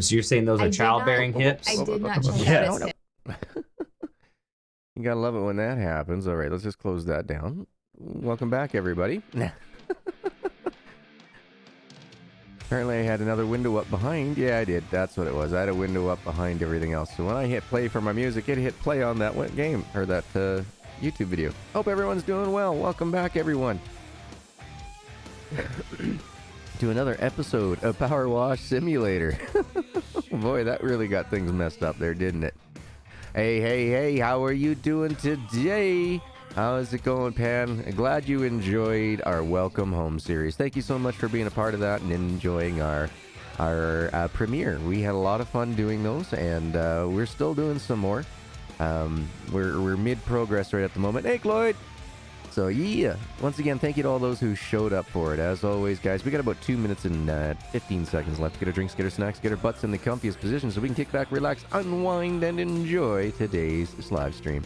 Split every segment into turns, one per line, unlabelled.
So you're saying those are childbearing hips?
I did not check
Yeah.
out his
You gotta love it when that happens. All right, let's just close that down. Welcome back, everybody. Apparently I had another window up behind. Yeah, I did. That's what it was. I had a window up behind everything else. So when I hit play for my music, it hit play on that game, or that YouTube video. Hope everyone's doing well. Welcome back, everyone, to another episode of PowerWash Simulator. Boy, that really got things messed up there, didn't it? Hey, how are you doing today? How's it going, Pan? Glad you enjoyed our Welcome Home series. Thank you so much for being a part of that and enjoying our premiere. We had a lot of fun doing those, and we're still doing some more. We're mid-progress right at the moment. Hey, Cloyd! So, yeah. Once again, thank you to all those who showed up for it. As always, guys, we got about 2 minutes and 15 seconds left to get our drinks, get our snacks, get our butts in the comfiest position so we can kick back, relax, unwind, and enjoy today's live stream.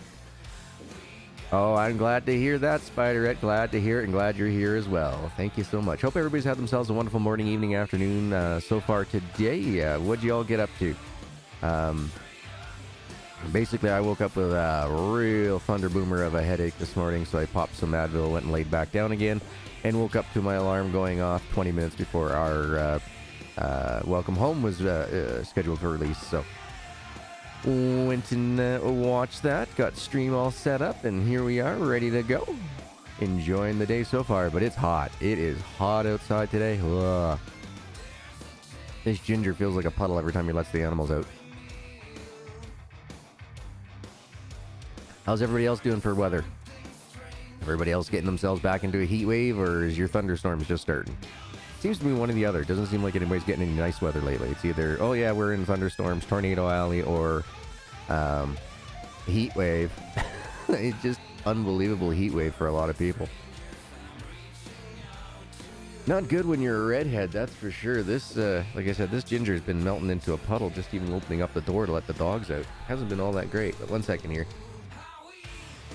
Oh, I'm glad to hear that, Spiderette. Glad to hear it, and glad you're here as well. Thank you so much. Hope everybody's had themselves a wonderful morning, evening, afternoon so far today. What'd you all get up to? Basically, I woke up with a real thunder boomer of a headache this morning, so I popped some Advil, went and laid back down again, and woke up to my alarm going off 20 minutes before our Welcome Home was scheduled for release. So went and watched that, got stream all set up, and here we are, ready to go. Enjoying the day so far, but it's hot. It is hot outside today. Ugh. This ginger feels like a puddle every time he lets the animals out. How's everybody else doing for weather? Everybody else getting themselves back into a heat wave, or is your thunderstorms just starting? Seems to be one or the other. Doesn't seem like anybody's getting any nice weather lately. It's either, oh yeah, we're in thunderstorms, tornado alley, or heat wave. It's just unbelievable heat wave for a lot of people. Not good when you're a redhead, that's for sure. This, like I said, this ginger's been melting into a puddle just even opening up the door to let the dogs out. Hasn't been all that great, but 1 second here.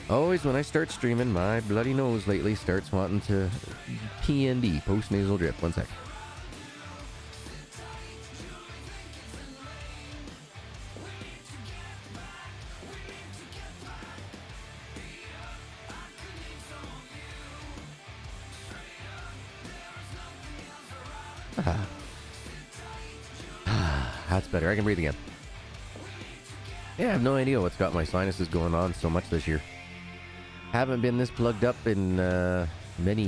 Always when I start streaming, my bloody nose lately starts wanting to PND, post-nasal drip. 1 sec. That's better. I can breathe again. Yeah, I have no idea what's got my sinuses going on so much this year. Haven't been this plugged up in many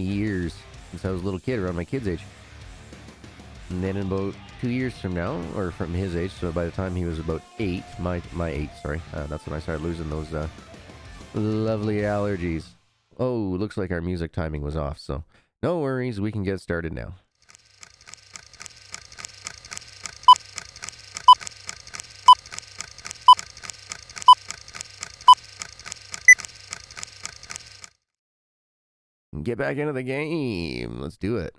years since I was a little kid, around my kid's age. And then in about 2 years from now, or from his age, so by the time he was about 8, my 8, sorry, that's when I started losing those lovely allergies. Oh, looks like our music timing was off, so no worries, we can get started now. Get back into the game. Let's do it.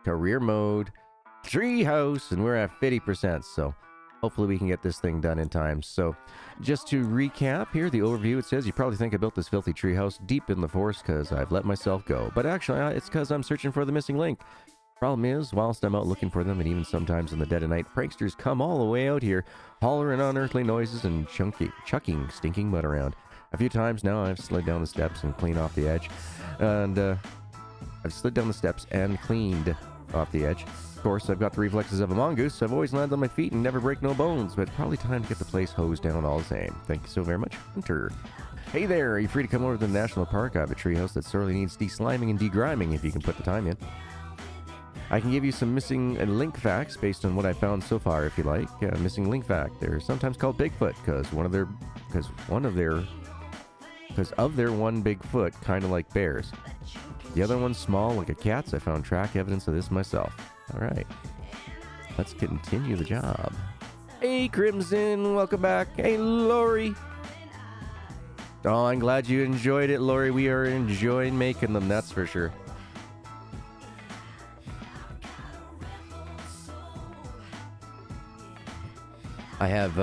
Career mode. Treehouse. And we're at 50%. So hopefully we can get this thing done in time. So just to recap here, the overview, it says you probably think I built this filthy treehouse deep in the forest because I've let myself go. But actually, it's because I'm searching for the missing link. Problem is, whilst I'm out looking for them, and even sometimes in the dead of night, pranksters come all the way out here, hollering unearthly noises and chucking stinking mud around. A few times now I've slid down the steps and cleaned off the edge. And I've slid down the steps and cleaned off the edge. Of course, I've got the reflexes of a mongoose, so I've always landed on my feet and never break no bones, but probably time to get the place hosed down all the same. Thank you so very much, Hunter. Hey there, are you free to come over to the national park? I have a treehouse that sorely needs de-sliming and de-griming if you can put the time in. I can give you some missing link facts based on what I found so far if you like. Missing link fact, they're sometimes called Bigfoot because of their one big foot, kind of like bears. The other one's small like a cat's. I found track evidence of this myself. Alright, let's continue the job. Hey Crimson, welcome back. Hey Lori. Oh, I'm glad you enjoyed it, Lori. We are enjoying making them, that's for sure. I have,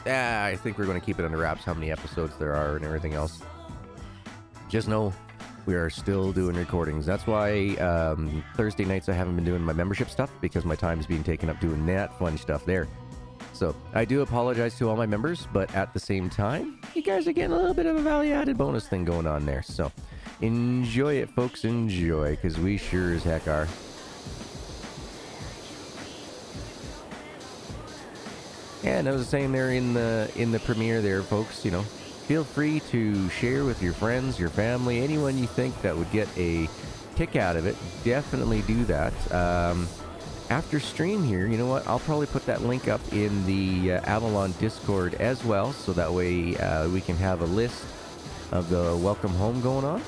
I think we're going to keep it under wraps how many episodes there are and everything else. Just know we are still doing recordings. That's why Thursday nights I haven't been doing my membership stuff, because my time is being taken up doing that fun stuff there. So I do apologize to all my members, but at the same time, you guys are getting a little bit of a value-added bonus thing going on there. So enjoy it, folks. Enjoy, because we sure as heck are. And I was saying there in the premiere there, folks, you know, feel free to share with your friends, your family, anyone you think that would get a kick out of it. Definitely do that. After stream here, you know what? I'll probably put that link up in the Avalon Discord as well, so that way we can have a list of the welcome home going on.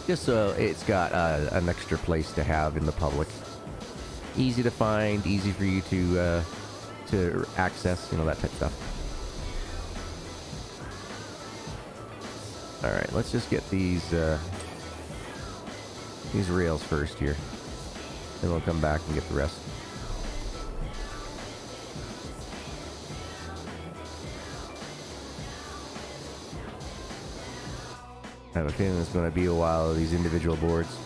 Just so it's got an extra place to have in the public. Easy to find, easy for you to access, you know, that type of stuff. All right, let's just get these rails first here. Then we'll come back and get the rest. I have a feeling it's going to be a while of these individual boards.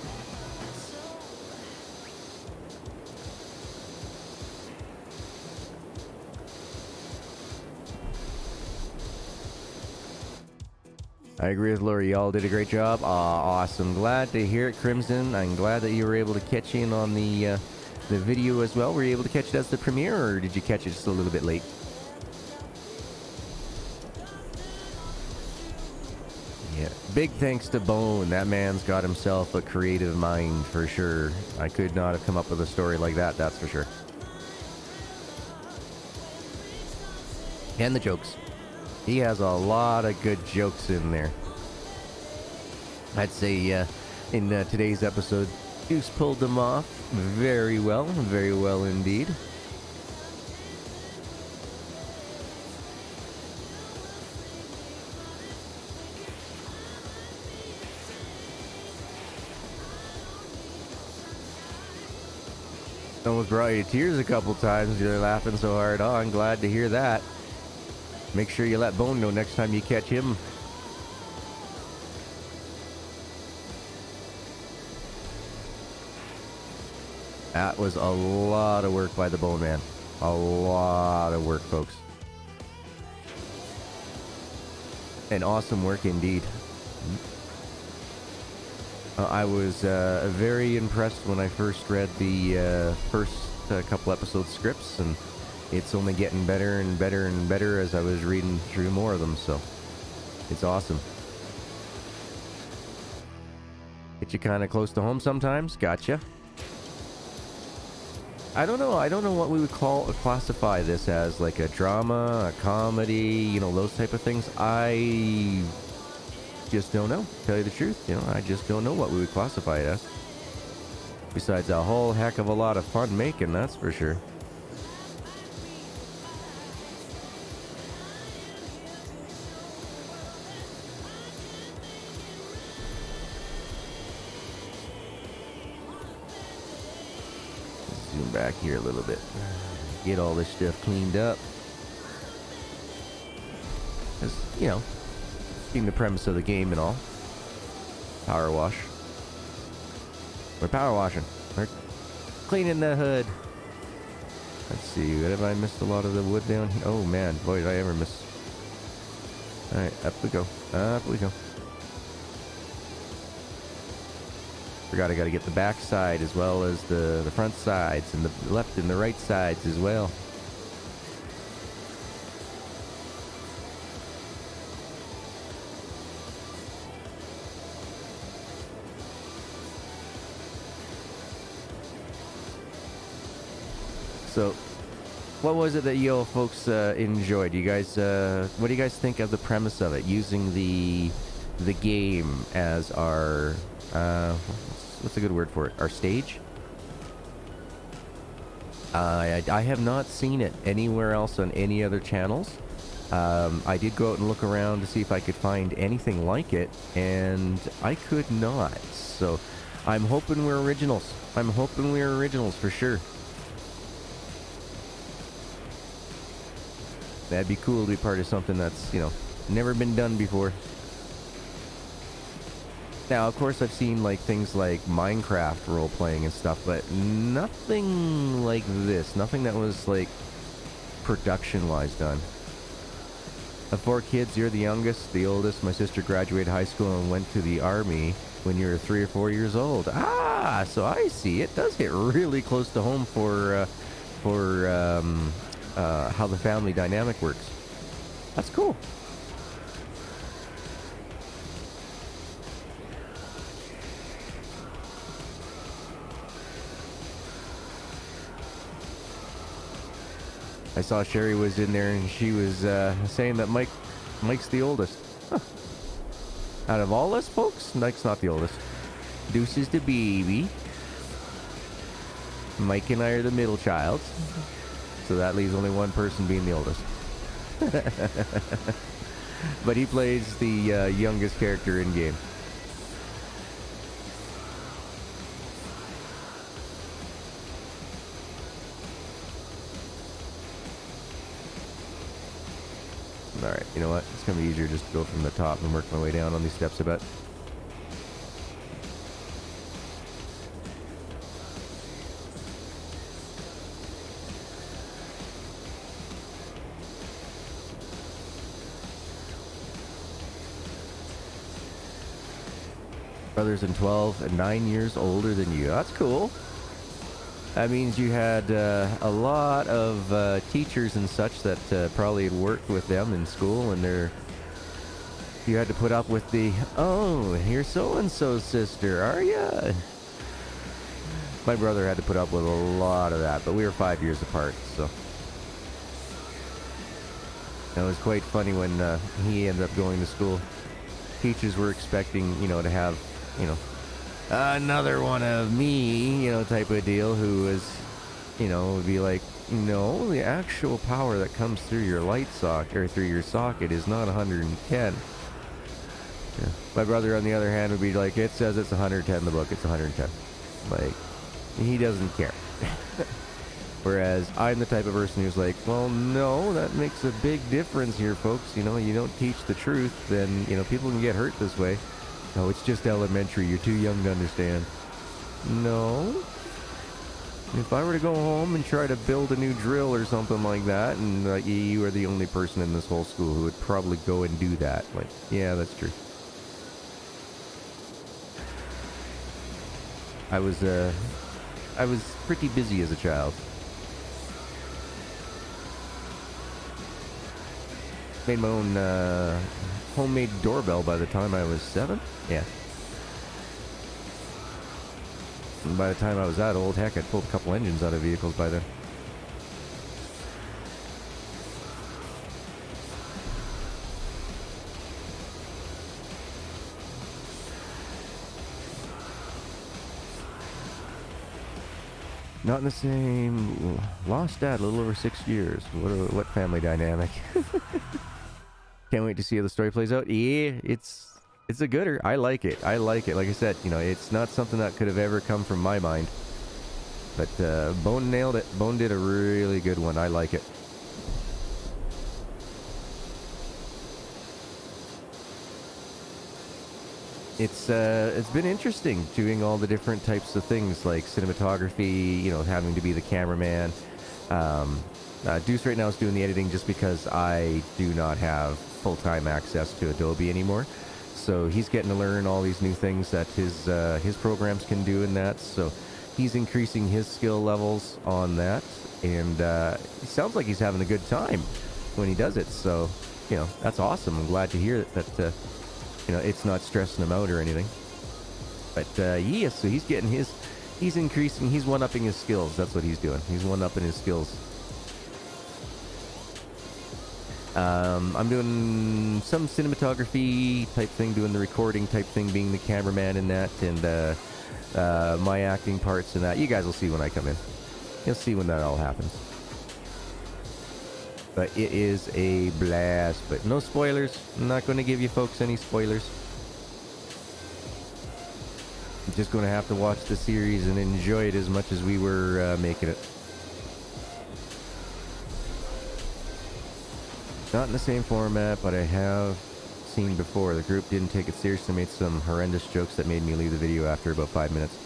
I agree with Lori. Y'all did a great job. Awesome. Glad to hear it, Crimson. I'm glad that you were able to catch in on the video as well. Were you able to catch it as the premiere, or did you catch it just a little bit late? Yeah. Big thanks to Bone. That man's got himself a creative mind for sure. I could not have come up with a story like that, that's for sure. And the jokes. He has a lot of good jokes in there. I'd say in today's episode, Deuce pulled them off very well indeed. Almost brought you to tears a couple times. You're laughing so hard. Oh, I'm glad to hear that. Make sure you let Bone know next time you catch him. That was a lot of work by the Bone Man. A lot of work, folks. And awesome work indeed. I was very impressed when I first read the first couple episode scripts, and it's only getting better and better and better as I was reading through more of them, so it's awesome. Get you kind of close to home sometimes. Gotcha. I don't know what we would classify this as, like a drama, a comedy, you know, those type of things. I just don't know, tell you the truth. You know, I just don't know what we would classify it as. Besides a whole heck of a lot of fun making, that's for sure. Zoom back here a little bit. Get all this stuff cleaned up. Because, you know, being the premise of the game and all. Power wash. We're power washing. We're cleaning the hood. Let's see, what have I missed a lot of the wood down here? Oh man, boy, did I ever miss. Alright, up we go. Up we go. Forgot I gotta get the back side as well as the front sides, and the left and the right sides as well. So, what was it that you all folks enjoyed? You guys, what do you guys think of the premise of it? Using the game as our what's a good word for it? Our stage? I have not seen it anywhere else on any other channels. I did go out and look around to see if I could find anything like it, and I could not. So, I'm hoping we're originals. I'm hoping we're originals for sure. That'd be cool to be part of something that's, you know, never been done before. Now, of course, I've seen like things like Minecraft role-playing and stuff, but nothing like this. Nothing that was like production-wise done. Of 4 kids, you're the youngest. The oldest, my sister, graduated high school and went to the army when you were 3 or 4 years old. Ah, so I see. It does hit really close to home for how the family dynamic works. That's cool. I saw Sherry was in there and she was saying that Mike's the oldest. Huh. Out of all us folks, Mike's not the oldest. Deuce is the baby. Mike and I are the middle child. So that leaves only one person being the oldest. But he plays the youngest character in game. Alright, you know what? It's going to be easier just to go from the top and work my way down on these steps a bit. Brothers in 12 and 9 years older than you. That's cool. That means you had a lot of teachers and such that probably had worked with them in school, and you had to put up with the, oh, you're so-and-so's sister, are ya? My brother had to put up with a lot of that, but we were 5 years apart, so. That was quite funny when he ended up going to school. Teachers were expecting, you know, to have, you know, another one of me, you know, type of deal, who was, you know, would be like, no, the actual power that comes through your light socket, or through your socket, is not 110. Yeah. My brother, on the other hand, would be like, it says it's 110 in the book, it's 110. Like, he doesn't care. Whereas I'm the type of person who's like, well, no, that makes a big difference here, folks. You know, you don't teach the truth, then, you know, people can get hurt this way. No, it's just elementary. You're too young to understand. No. If I were to go home and try to build a new drill or something like that, and you are the only person in this whole school who would probably go and do that. Like, yeah, that's true. I was pretty busy as a child. Made my own homemade doorbell by the time I was 7. Yeah. And by the time I was that old, heck, I'd pulled a couple engines out of vehicles by then. Not in the same. Lost dad a little over 6 years. What family dynamic? Can't wait to see how the story plays out. Yeah, it's a gooder. I like it. Like I said, you know, it's not something that could have ever come from my mind. But Bone nailed it. Bone did a really good one. I like it. It's been interesting doing all the different types of things like cinematography, you know, having to be the cameraman. Deuce right now is doing the editing just because I do not have full-time access to Adobe anymore. So he's getting to learn all these new things that his programs can do in that. So he's increasing his skill levels on that. And it sounds like he's having a good time when he does it. So, you know, that's awesome. I'm glad to hear that you know, it's not stressing him out or anything. But yeah, so he's getting he's increasing, he's one-upping his skills. That's what he's doing. He's one-upping his skills. I'm doing some cinematography type thing, doing the recording type thing, being the cameraman in that, and my acting parts and that. You guys will see when I come in. You'll see when that all happens. But it is a blast. But no spoilers. I'm not going to give you folks any spoilers. I'm just going to have to watch the series and enjoy it as much as we were making it. Not in the same format, but I have seen before. The group didn't take it seriously, made some horrendous jokes that made me leave the video after about 5 minutes.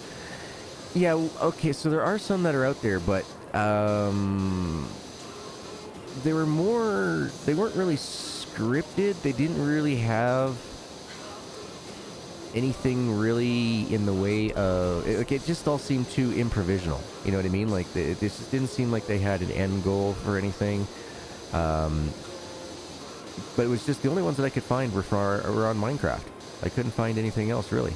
Yeah, okay, so there are some that are out there, but they weren't really scripted. They didn't really have anything really in the way of, it just all seemed too improvisational. You know what I mean? Like, it just didn't seem like they had an end goal for anything. But it was just the only ones that I could find were on Minecraft. I couldn't find anything else, really.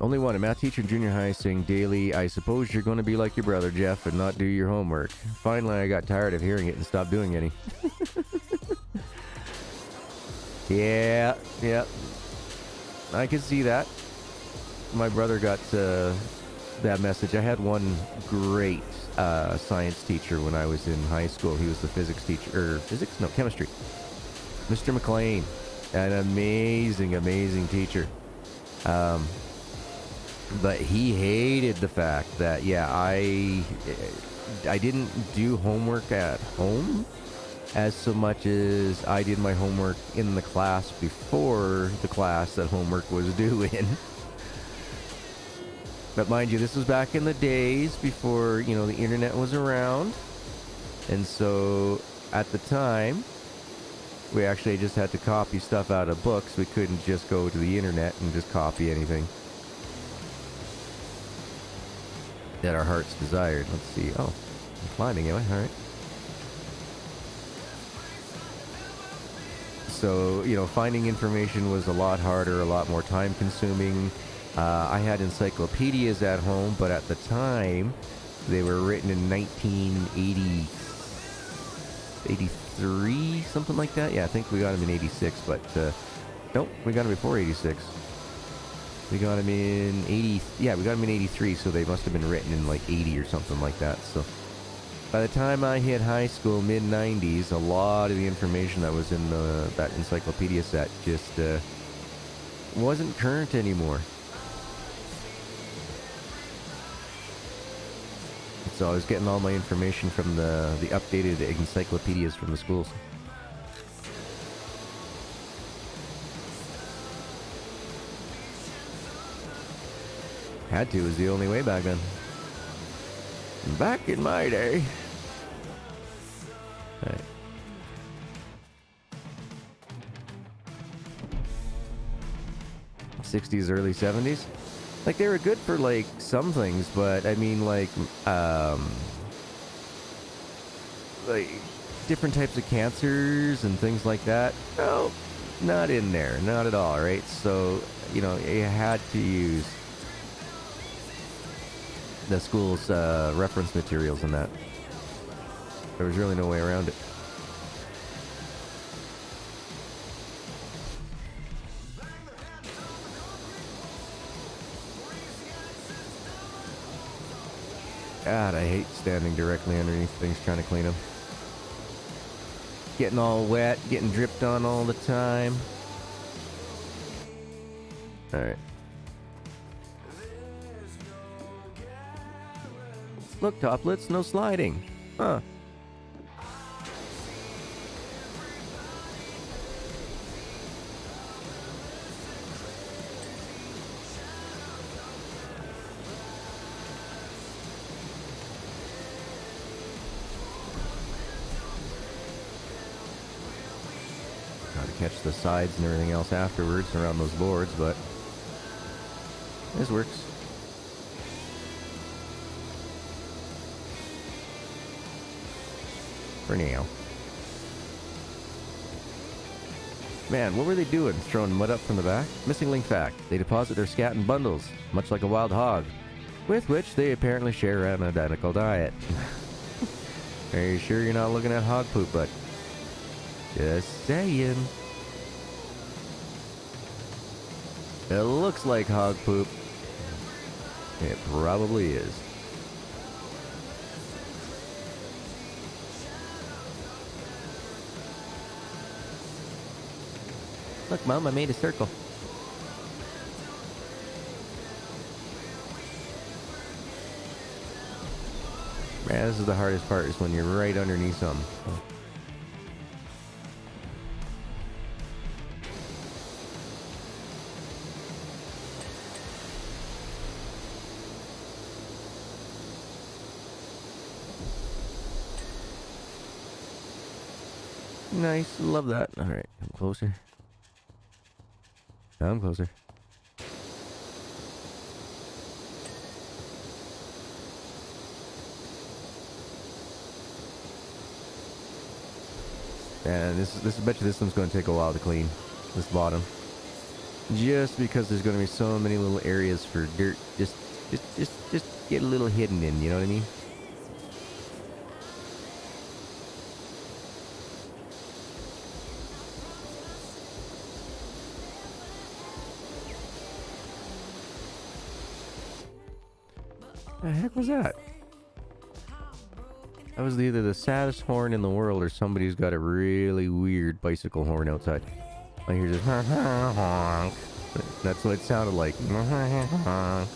Only one, a math teacher in junior high saying daily, I suppose you're going to be like your brother, Jeff, and not do your homework. Finally, I got tired of hearing it and stopped doing any. Yeah. I can see that. My brother got that message. I had one great science teacher when I was in high school. He was the physics teacher, chemistry. Mr. McLean. An amazing teacher. But he hated the fact that, yeah, I didn't do homework at home as so much as I did my homework in the class before the class that homework was due in. But mind you, this was back in the days before, the internet was around. And so at the time, we actually just had to copy stuff out of books. We couldn't just go to the internet and just copy anything that our hearts desired. Let's see. Oh, I'm climbing, am I? All right. So, finding information was a lot harder, a lot more time consuming. I had encyclopedias at home, but at the time, they were written in 1983, something like that. Yeah, I think we got them in 86, but nope, we got them before 86. We got them in 80. Yeah, we got them in 83, so they must have been written in like 80 or something like that. So by the time I hit high school, mid 90s, a lot of the information that was in that encyclopedia set just wasn't current anymore. So I was getting all my information from the updated encyclopedias from the schools. Had to, was the only way back then. Back in my day. Right. '60s, early '70s. Like, they were good for, like, some things, but, I mean, like, different types of cancers and things like that. No, not in there. Not at all, right? So, you had to use the school's reference materials and that. There was really no way around it. God, I hate standing directly underneath things trying to clean them. Getting all wet, getting dripped on all the time. Alright. Look, toplets, no sliding. Huh. Gotta catch the sides and everything else afterwards around those boards, but this works. For now. Man, what were they doing? Throwing mud up from the back? Missing link fact. They deposit their scat in bundles, much like a wild hog, with which they apparently share an identical diet. Are you sure you're not looking at hog poop, bud? Just saying. It looks like hog poop. It probably is. Look, Mom, I made a circle. Man, this is the hardest part, is when you're right underneath something. Nice, love that. Alright, come closer. Come closer. And this I bet you this one's going to take a while to clean, this bottom. Just because there's going to be so many little areas for dirt. Just get a little hidden in, you know what I mean? The heck was that? That was either the saddest horn in the world, or somebody's got a really weird bicycle horn outside. I hear just honk. That's what it sounded like. Honk.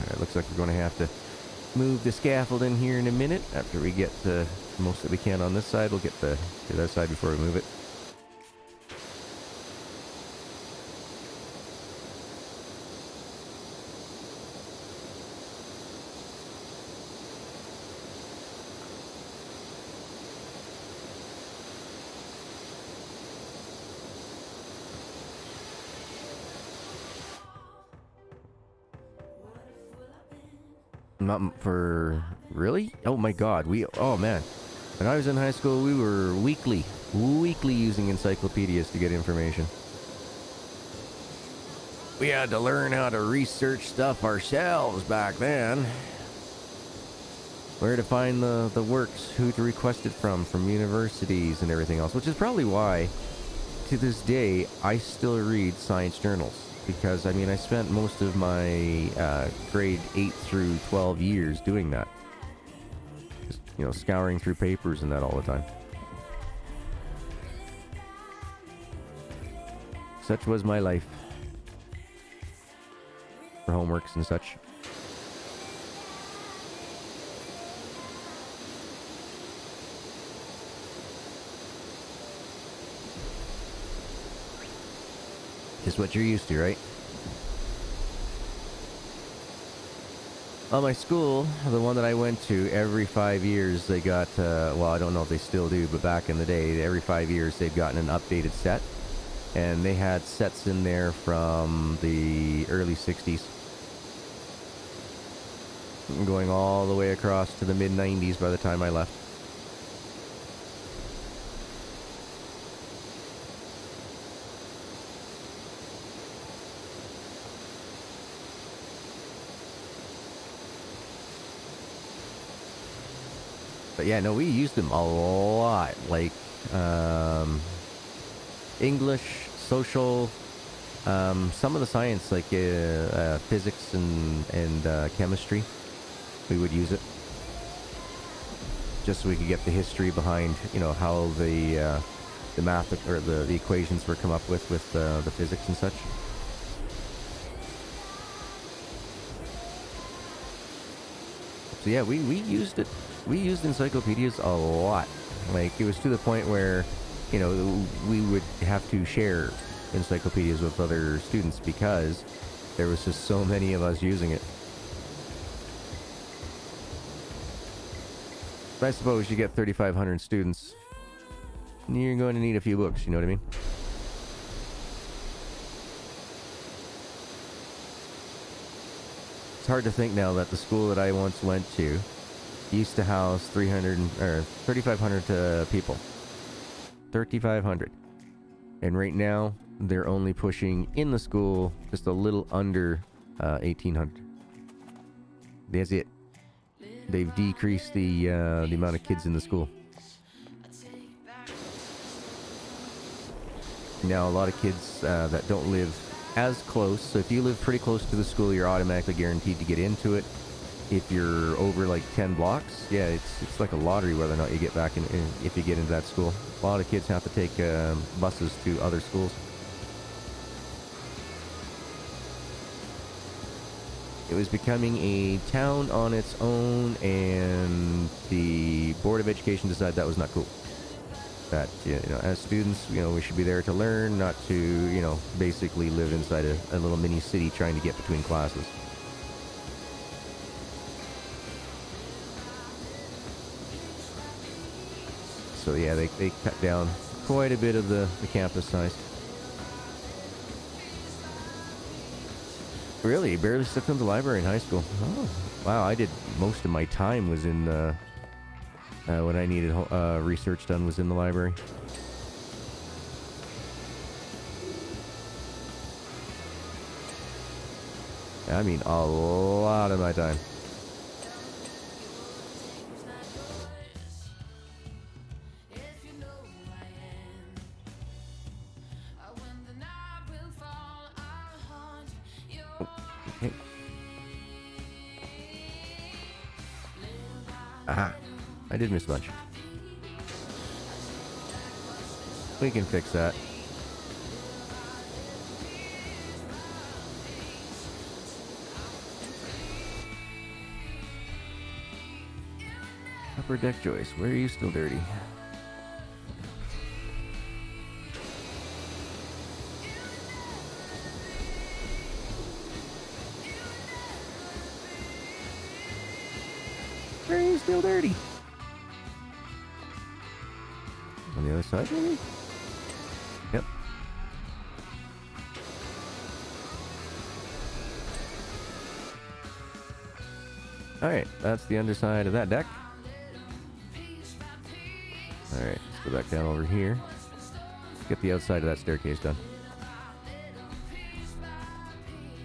Alright, looks like we're going to have to move the scaffold in here in a minute. After we get the most that we can on this side, we'll get the other side before we move it. Not for... Really? Oh my god, oh man. When I was in high school, we were weekly using encyclopedias to get information. We had to learn how to research stuff ourselves back then. Where to find the works, who to request it from universities and everything else. Which is probably why, to this day, I still read science journals. Because, I mean, I spent most of my grade 8 through 12 years doing that. Just, you know, scouring through papers and that all the time. Such was my life. For homeworks and such. Just what you're used to, right? Well, my school, the one that I went to, every 5 years they got, well, I don't know if they still do, but back in the day, every 5 years they've gotten an updated set. And they had sets in there from the early 60s. Going all the way across to the mid-90s by the time I left. But yeah, no, we used them a lot, like English, social, some of the science, like physics and chemistry, we would use it. Just so we could get the history behind, you know, how the math, or the equations were come up with the physics and such. So yeah, we used it. We used encyclopedias a lot. Like, it was to the point where, you know, we would have to share encyclopedias with other students because there was just so many of us using it. But I suppose you get 3,500 students, you're going to need a few books, you know what I mean? It's hard to think now that the school that I once went to used to house 3,500 people. 3,500. And right now, they're only pushing in the school just a little under 1,800. That's it. They've decreased the amount of kids in the school. Now, a lot of kids that don't live as close. So if you live pretty close to the school, you're automatically guaranteed to get into it. if you're over like 10 blocks, yeah, it's like a lottery whether or not you get back in if you get into that school. A lot of kids have to take buses to other schools. It was becoming a town on its own, and the Board of Education decided that was not cool. That, you know, as students, you know, we should be there to learn, not to, you know, basically live inside a little mini city trying to get between classes. So yeah, they cut down quite a bit of the campus size. Really? You barely stepped into the library in high school? Oh, wow, I did most of my time was in when I needed research done was in the library. I mean, a lot of my time. Okay. Aha. I did miss a bunch. We can fix that. Upper deck joist. Where are you still dirty? Where are you still dirty? On the other side, maybe? Yep. Alright, that's the underside of that deck. Alright, let's go back down over here. Get the outside of that staircase done.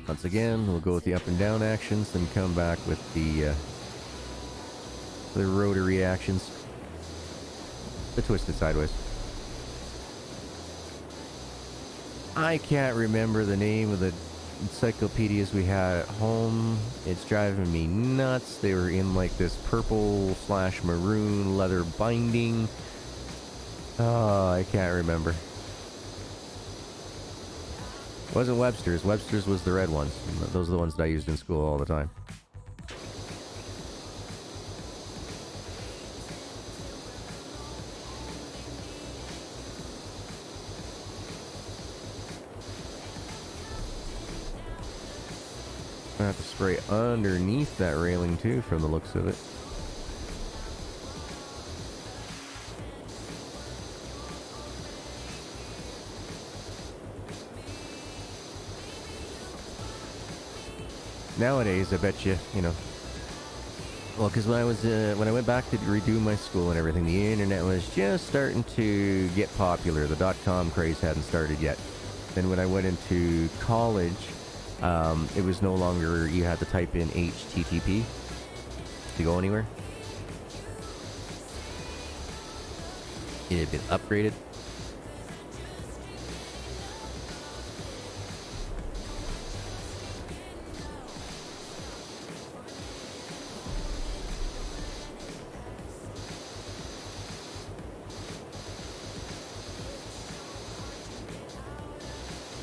Once again, we'll go with the up and down actions, then come back with the rotary actions. The twisted sideways. I can't remember the name of the encyclopedias we had at home. It's driving me nuts. They were in like this purple/maroon leather binding. Oh, I can't remember. It wasn't Webster's. Webster's was the red ones. Those are the ones that I used in school all the time. I have to spray underneath that railing too, from the looks of it. Nowadays, I bet you, you know. Well, because when I went back to redo my school and everything, the internet was just starting to get popular. The .com craze hadn't started yet. Then when I went into college, it was no longer, you had to type in HTTP to go anywhere. It had been upgraded.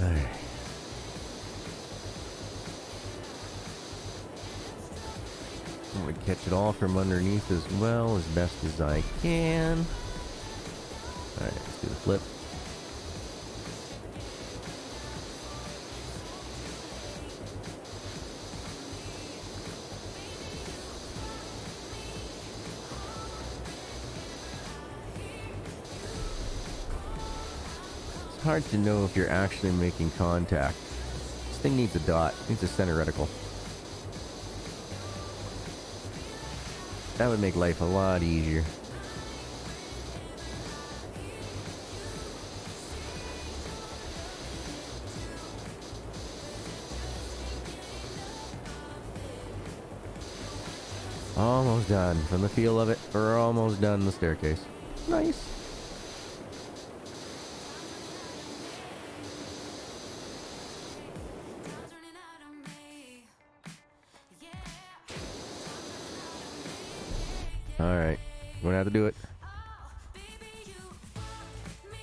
Alright. I'm going to catch it all from underneath as well as best as I can. Alright, let's do the flip. It's hard to know if you're actually making contact. This thing needs a dot. It needs a center reticle. That would make life a lot easier. Almost done. From the feel of it, we're almost done the staircase. Nice. Alright. We're gonna have to do it.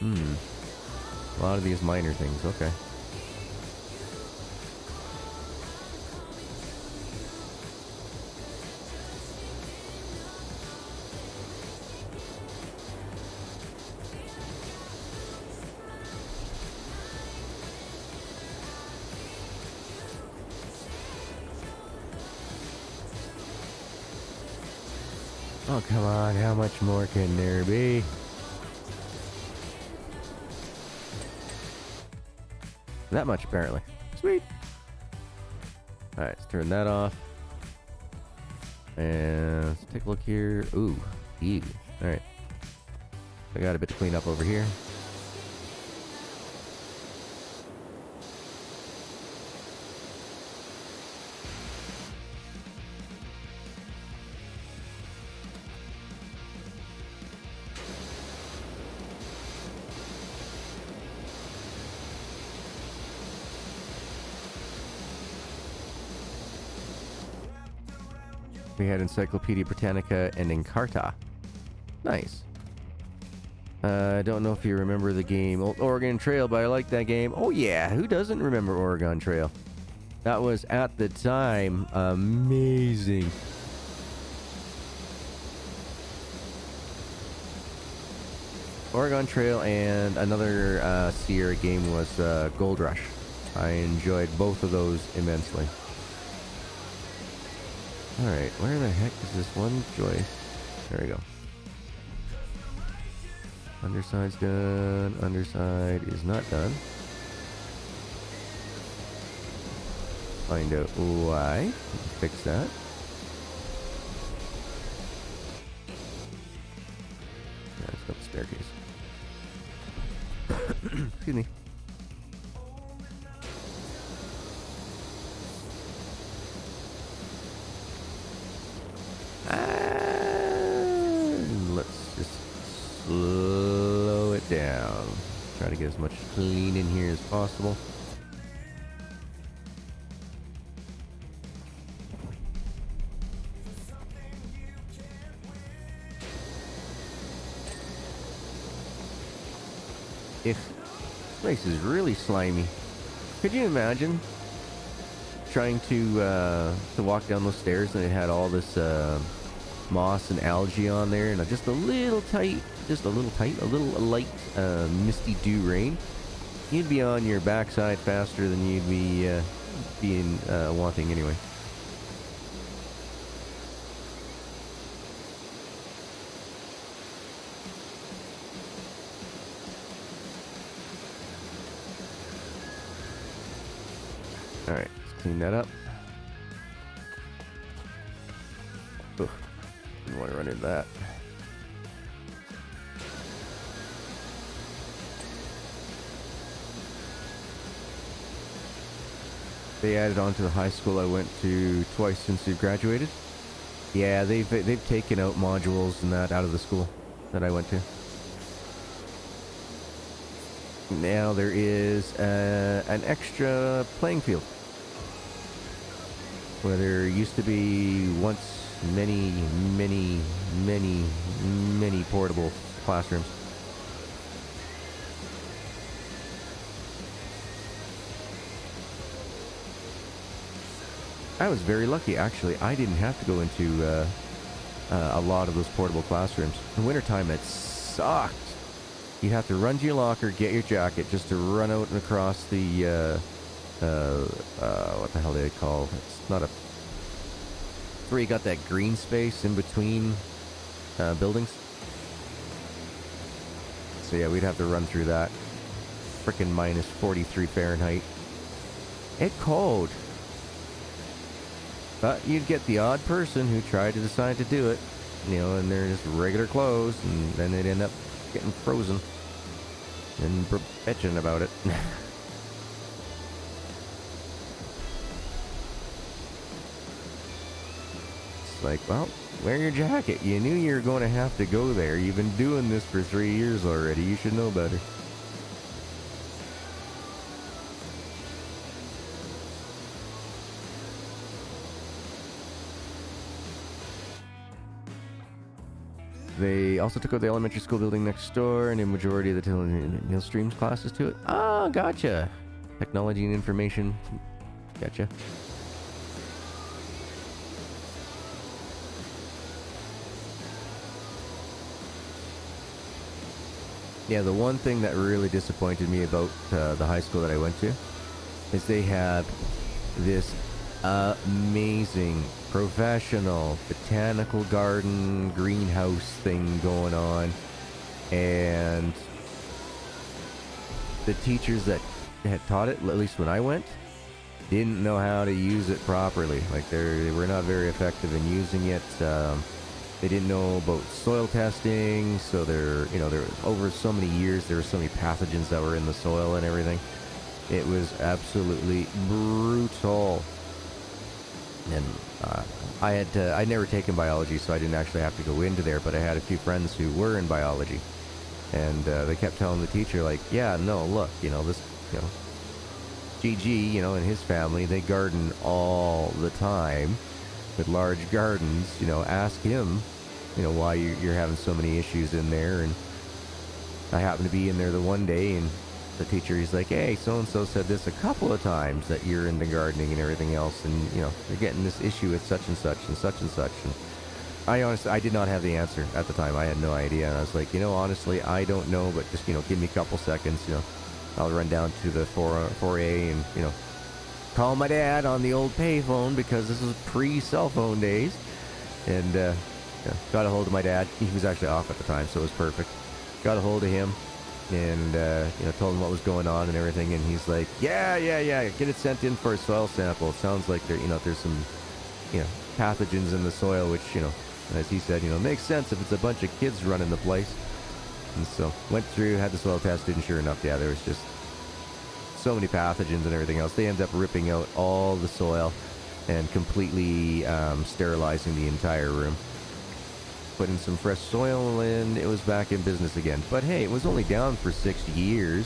A lot of these minor things. Okay. Oh, come on. How much more can there be? That much, apparently. Sweet. Alright, let's turn that off. And let's take a look here. Ooh. Ew. Alright. I got a bit to clean up over here. We had Encyclopedia Britannica and Encarta. Nice. I don't know if you remember the game Old Oregon Trail, but I like that game. Oh yeah, who doesn't remember Oregon Trail? That was, at the time, amazing. Oregon Trail and another Sierra game was Gold Rush. I enjoyed both of those immensely. Alright, where the heck is this one joist? There we go. Underside's done. Underside is not done. Find out why. Fix that. Yeah, let's go up the staircase. Excuse me. Let's just slow it down. Try to get as much clean in here as possible. If this place is really slimy, could you imagine trying to walk down those stairs and it had all this moss and algae on there and just a little light misty dew rain? You'd be on your backside faster than you'd be wanting anyway. Alright, let's clean that up. Ugh, didn't want to run into that. They added on to the high school I went to twice since we graduated. Yeah, they've taken out modules and that out of the school that I went to. Now there is an extra playing field where there used to be once many portable classrooms. I was very lucky, actually. I didn't have to go into a lot of those portable classrooms. In wintertime, it sucked. You have to run to your locker, get your jacket, just to run out and across the, what the hell do they call? It's not a... It's where you got that green space in between buildings. So yeah, we'd have to run through that. Frickin' minus 43 Fahrenheit. It's cold. But you'd get the odd person who tried to decide to do it, you know, and they're just regular clothes, and then they'd end up getting frozen and bitching about it. It's like, well, wear your jacket. You knew you were going to have to go there. You've been doing this for 3 years already. You should know better. They also took out the elementary school building next door, and a majority of the Hill Streams classes to it. Ah, gotcha. Technology and information. Gotcha. Yeah, the one thing that really disappointed me about the high school that I went to is they had this amazing professional botanical garden greenhouse thing going on, and the teachers that had taught it, at least when I went, didn't know how to use it properly. Like they were not very effective in using it. They didn't know about soil testing, so there was over so many years, there were so many pathogens that were in the soil and everything. It was absolutely brutal. And I'd never taken biology, so I didn't actually have to go into there, but I had a few friends who were in biology. And they kept telling the teacher, like, yeah, no, look, this, GG, and his family, they garden all the time with large gardens. Ask him, why you're having so many issues in there. And I happened to be in there the one day, and the teacher, he's like, hey, so-and-so said this a couple of times, that you're into gardening and everything else, and, you're getting this issue with such and such and such and such. And I honestly, I did not have the answer at the time. I had no idea. And I was like, honestly, I don't know, but just, give me a couple seconds, I'll run down to the 4A and, call my dad on the old payphone, because this was pre-cell phone days. And, got a hold of my dad. He was actually off at the time, so it was perfect. Got a hold of him and, told him what was going on and everything. And he's like, yeah, get it sent in for a soil sample. It sounds like there's some, pathogens in the soil, which, as he said, makes sense if it's a bunch of kids running the place. And so went through, had the soil tested, and sure enough, yeah, there was just so many pathogens and everything else. They ended up ripping out all the soil and completely sterilizing the entire room. Put in some fresh soil, and it was back in business again. But hey, it was only down for 6 years,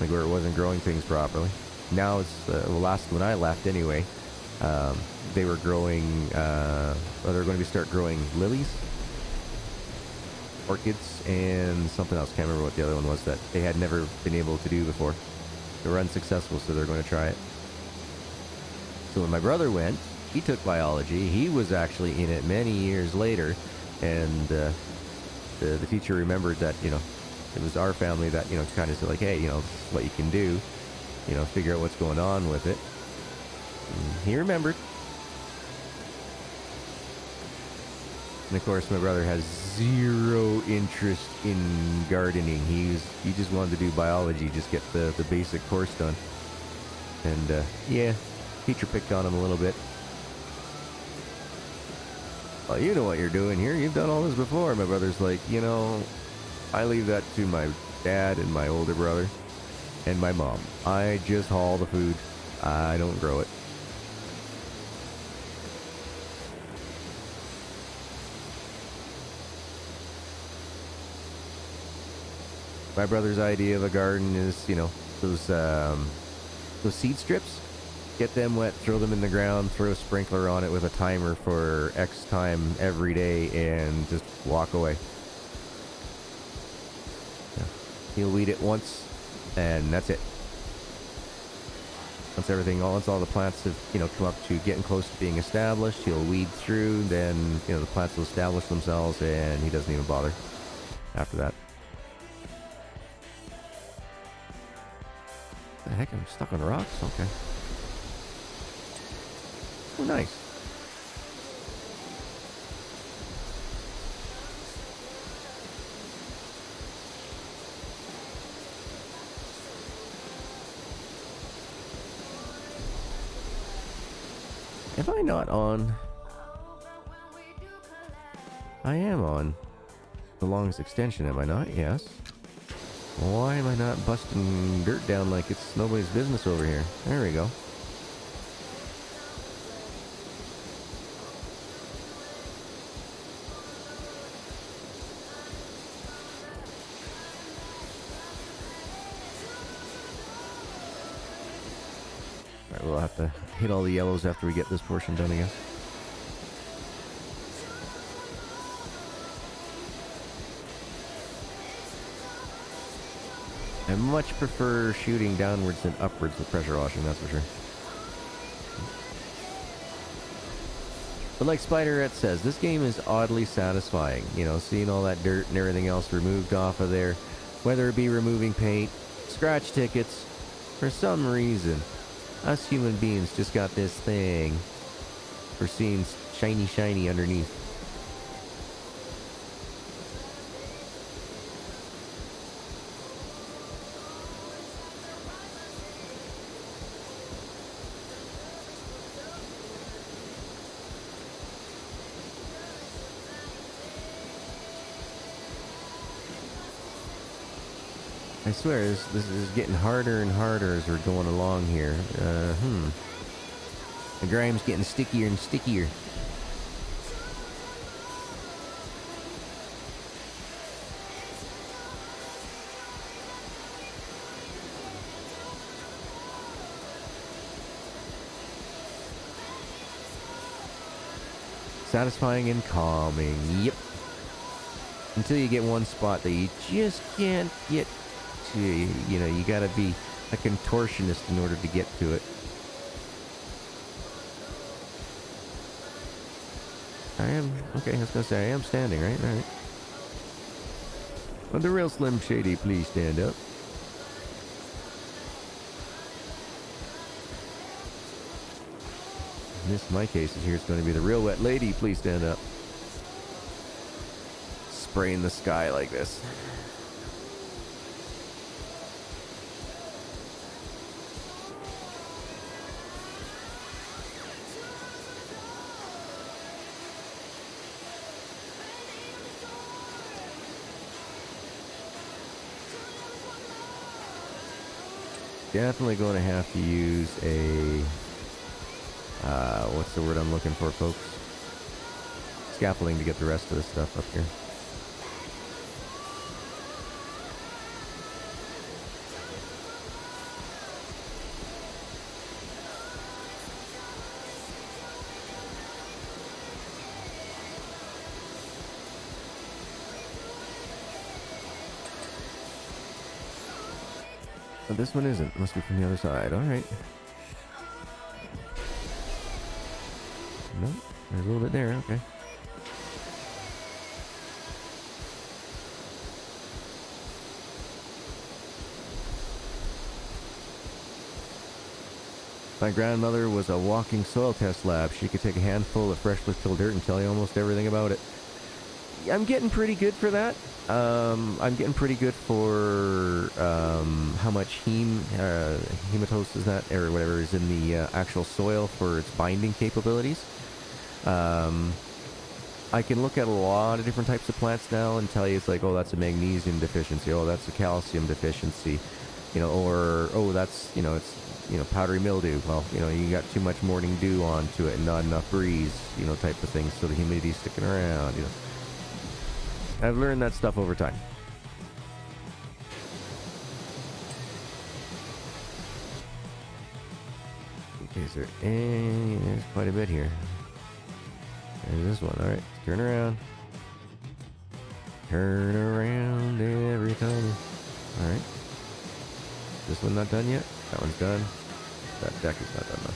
like where it wasn't growing things properly. Now it's last when I left anyway, they were growing. They're going to start growing lilies, orchids, and something else. Can't remember what the other one was that they had never been able to do before. They were unsuccessful, so they're going to try it. So when my brother went, he took biology. He was actually in it many years later, and the teacher remembered that, it was our family that, kind of said, like, hey, this is what you can do, figure out what's going on with it. And he remembered. And of course, my brother has zero interest in gardening. He just wanted to do biology, just get the basic course done. And yeah, teacher picked on him a little bit. Well, you know what you're doing here. You've done all this before. My brother's like, I leave that to my dad and my older brother and my mom. I just haul the food. I don't grow it. My brother's idea of a garden is, those seed strips. Get them wet, throw them in the ground, throw a sprinkler on it with a timer for X time every day, and just walk away. Yeah. He'll weed it once, and that's it. Once all the plants have, come up to getting close to being established, he'll weed through, then, the plants will establish themselves, and he doesn't even bother after that. The heck, I'm stuck on rocks? Okay. Oh, nice. Am I not on? I am on the longest extension, am I not? Yes. Why am I not busting dirt down like it's nobody's business over here? There we go. Alright, we'll have to hit all the yellows after we get this portion done, I guess. I much prefer shooting downwards than upwards with pressure washing, that's for sure. But like Spiderette says, this game is oddly satisfying. You know, seeing all that dirt and everything else removed off of there, whether it be removing paint, scratch tickets, for some reason, us human beings just got this thing for seeing shiny underneath. I swear, this is getting harder and harder as we're going along here. The grime's getting stickier and stickier. Satisfying and calming, yep. Until you get one spot that you just can't get to. You know, you gotta be a contortionist in order to get to it. Okay, I was gonna say, I am standing, right? Alright. Well, the real Slim Shady, please stand up. In this, my case, here it's going to be the real wet lady, please stand up. Spraying the sky like this. Definitely going to have to use a, what's the word I'm looking for, folks? Scaffolding to get the rest of this stuff up here. Oh, this one isn't. Must be from the other side. Alright. Nope. There's a little bit there. Okay. My grandmother was a walking soil test lab. She could take a handful of freshly filled dirt and tell you almost everything about it. I'm getting pretty good for that. I'm getting pretty good for how much hematose is that, or whatever is in the actual soil for its binding capabilities. I can look at a lot of different types of plants now and tell you it's like, oh, that's a magnesium deficiency, oh, that's a calcium deficiency, you know, or oh, that's, you know, it's, you know, powdery mildew. Well, you know, you got too much morning dew onto it and not enough breeze, you know, type of thing, so the humidity's sticking around, you know. I've learned that stuff over time. Okay, is there any... There's quite a bit here. There's this one. Alright, turn around. Turn around every time. Alright. This one not done yet? That one's done. That deck is not done though.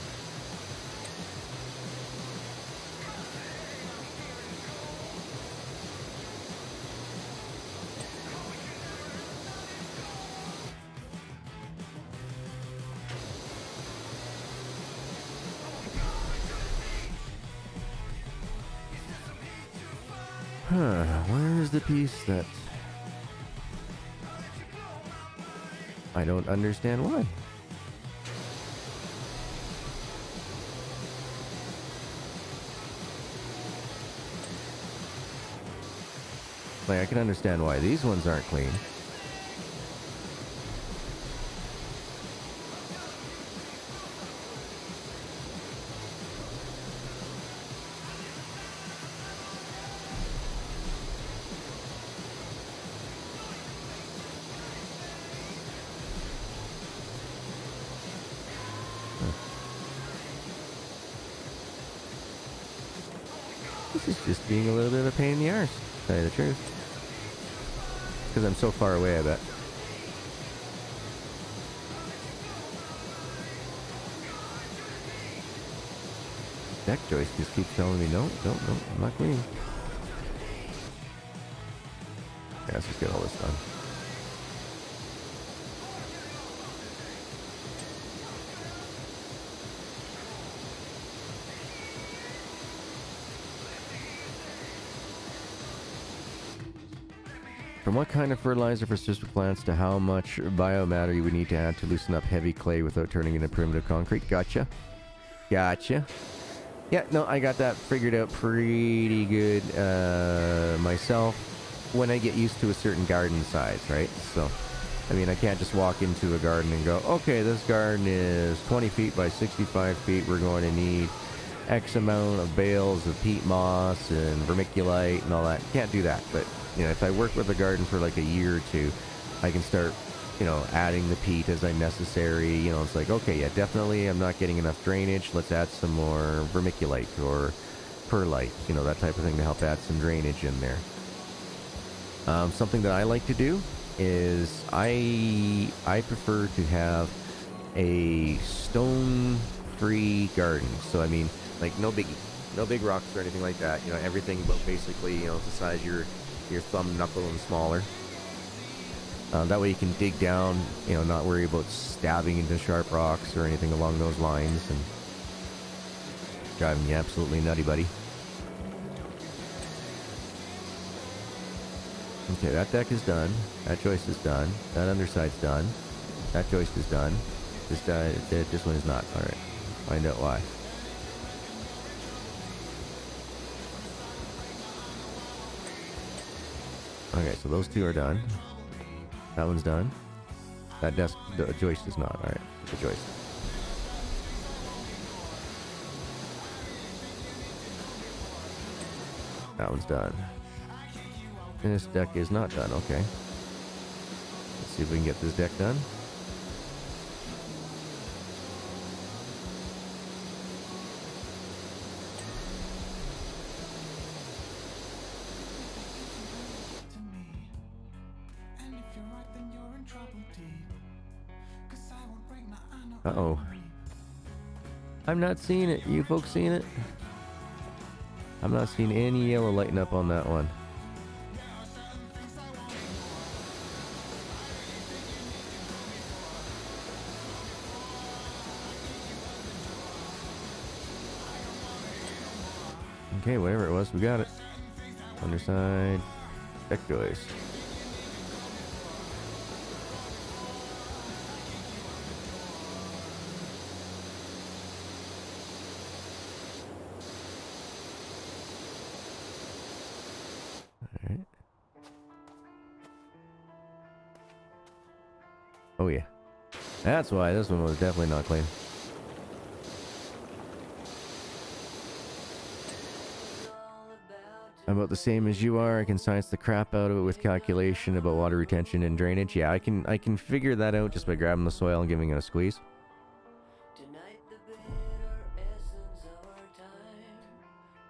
Where's the piece that... I don't understand why. Like, I can understand why these ones aren't clean. This is just being a little bit of a pain in the arse, to tell you the truth. Because I'm so far away, I bet. deck joist just keeps telling me, no, I'm not cleaning. Yeah, let's just get all this done. From what kind of fertilizer for citrus plants to how much biomatter you would need to add to loosen up heavy clay without turning into primitive concrete. Gotcha. Yeah, no, I got that figured out pretty good myself when I get used to a certain garden size, right? So, I mean, I can't just walk into a garden and go, okay, this garden is 20 feet by 65 feet. We're going to need X amount of bales of peat moss and vermiculite and all that. Can't do that, but you know, if I work with a garden for like a year or two, I can start, you know, adding the peat as necessary. You know, it's like, okay, yeah, definitely I'm not getting enough drainage. Let's add some more vermiculite or perlite, you know, that type of thing to help add some drainage in there. Something that I like to do is I prefer to have a stone-free garden. So, I mean, like no big rocks or anything like that. You know, everything but basically, you know, the size of your thumb knuckle and smaller. That way you can dig down, you know, not worry about stabbing into sharp rocks or anything along those lines and driving you absolutely nutty, buddy. Okay, that deck is done. That joist is done. That underside's done. That joist is done. This one is not. Alright. Find out why. Okay, so those two are done. That one's done. That the joist is not. Alright, the joist. That one's done. And this deck is not done, okay. Let's see if we can get this deck done. Uh-oh. I'm not seeing it. You folks seeing it? I'm not seeing any yellow lighting up on that one. Okay, whatever it was, we got it. Underside, deck joist. Alright. Oh yeah. That's why this one was definitely not clean. I'm about the same as you are. I can science the crap out of it with calculation about water retention and drainage. Yeah, I can figure that out just by grabbing the soil and giving it a squeeze.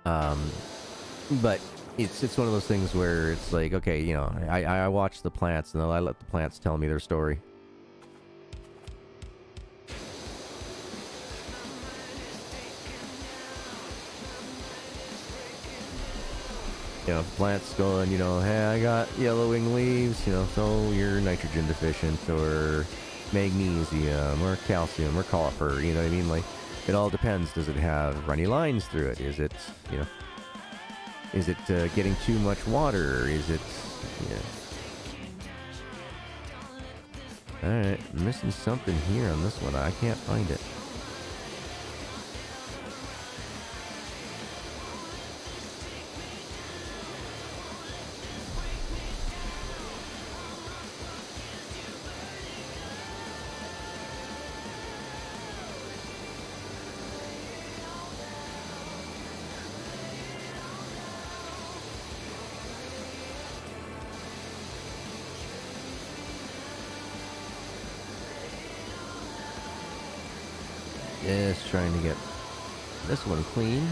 But it's one of those things where it's like, okay, you know, I watch the plants and I let the plants tell me their story. You know, plants going, you know, hey, I got yellowing leaves, you know, so you're nitrogen deficient, or magnesium, or calcium, or copper, you know what I mean? Like, it all depends. Does it have runny lines through it? Is it, you know, is it getting too much water? Is it, yeah. Alright, I'm missing something here on this one. I can't find it. Just trying to get this one clean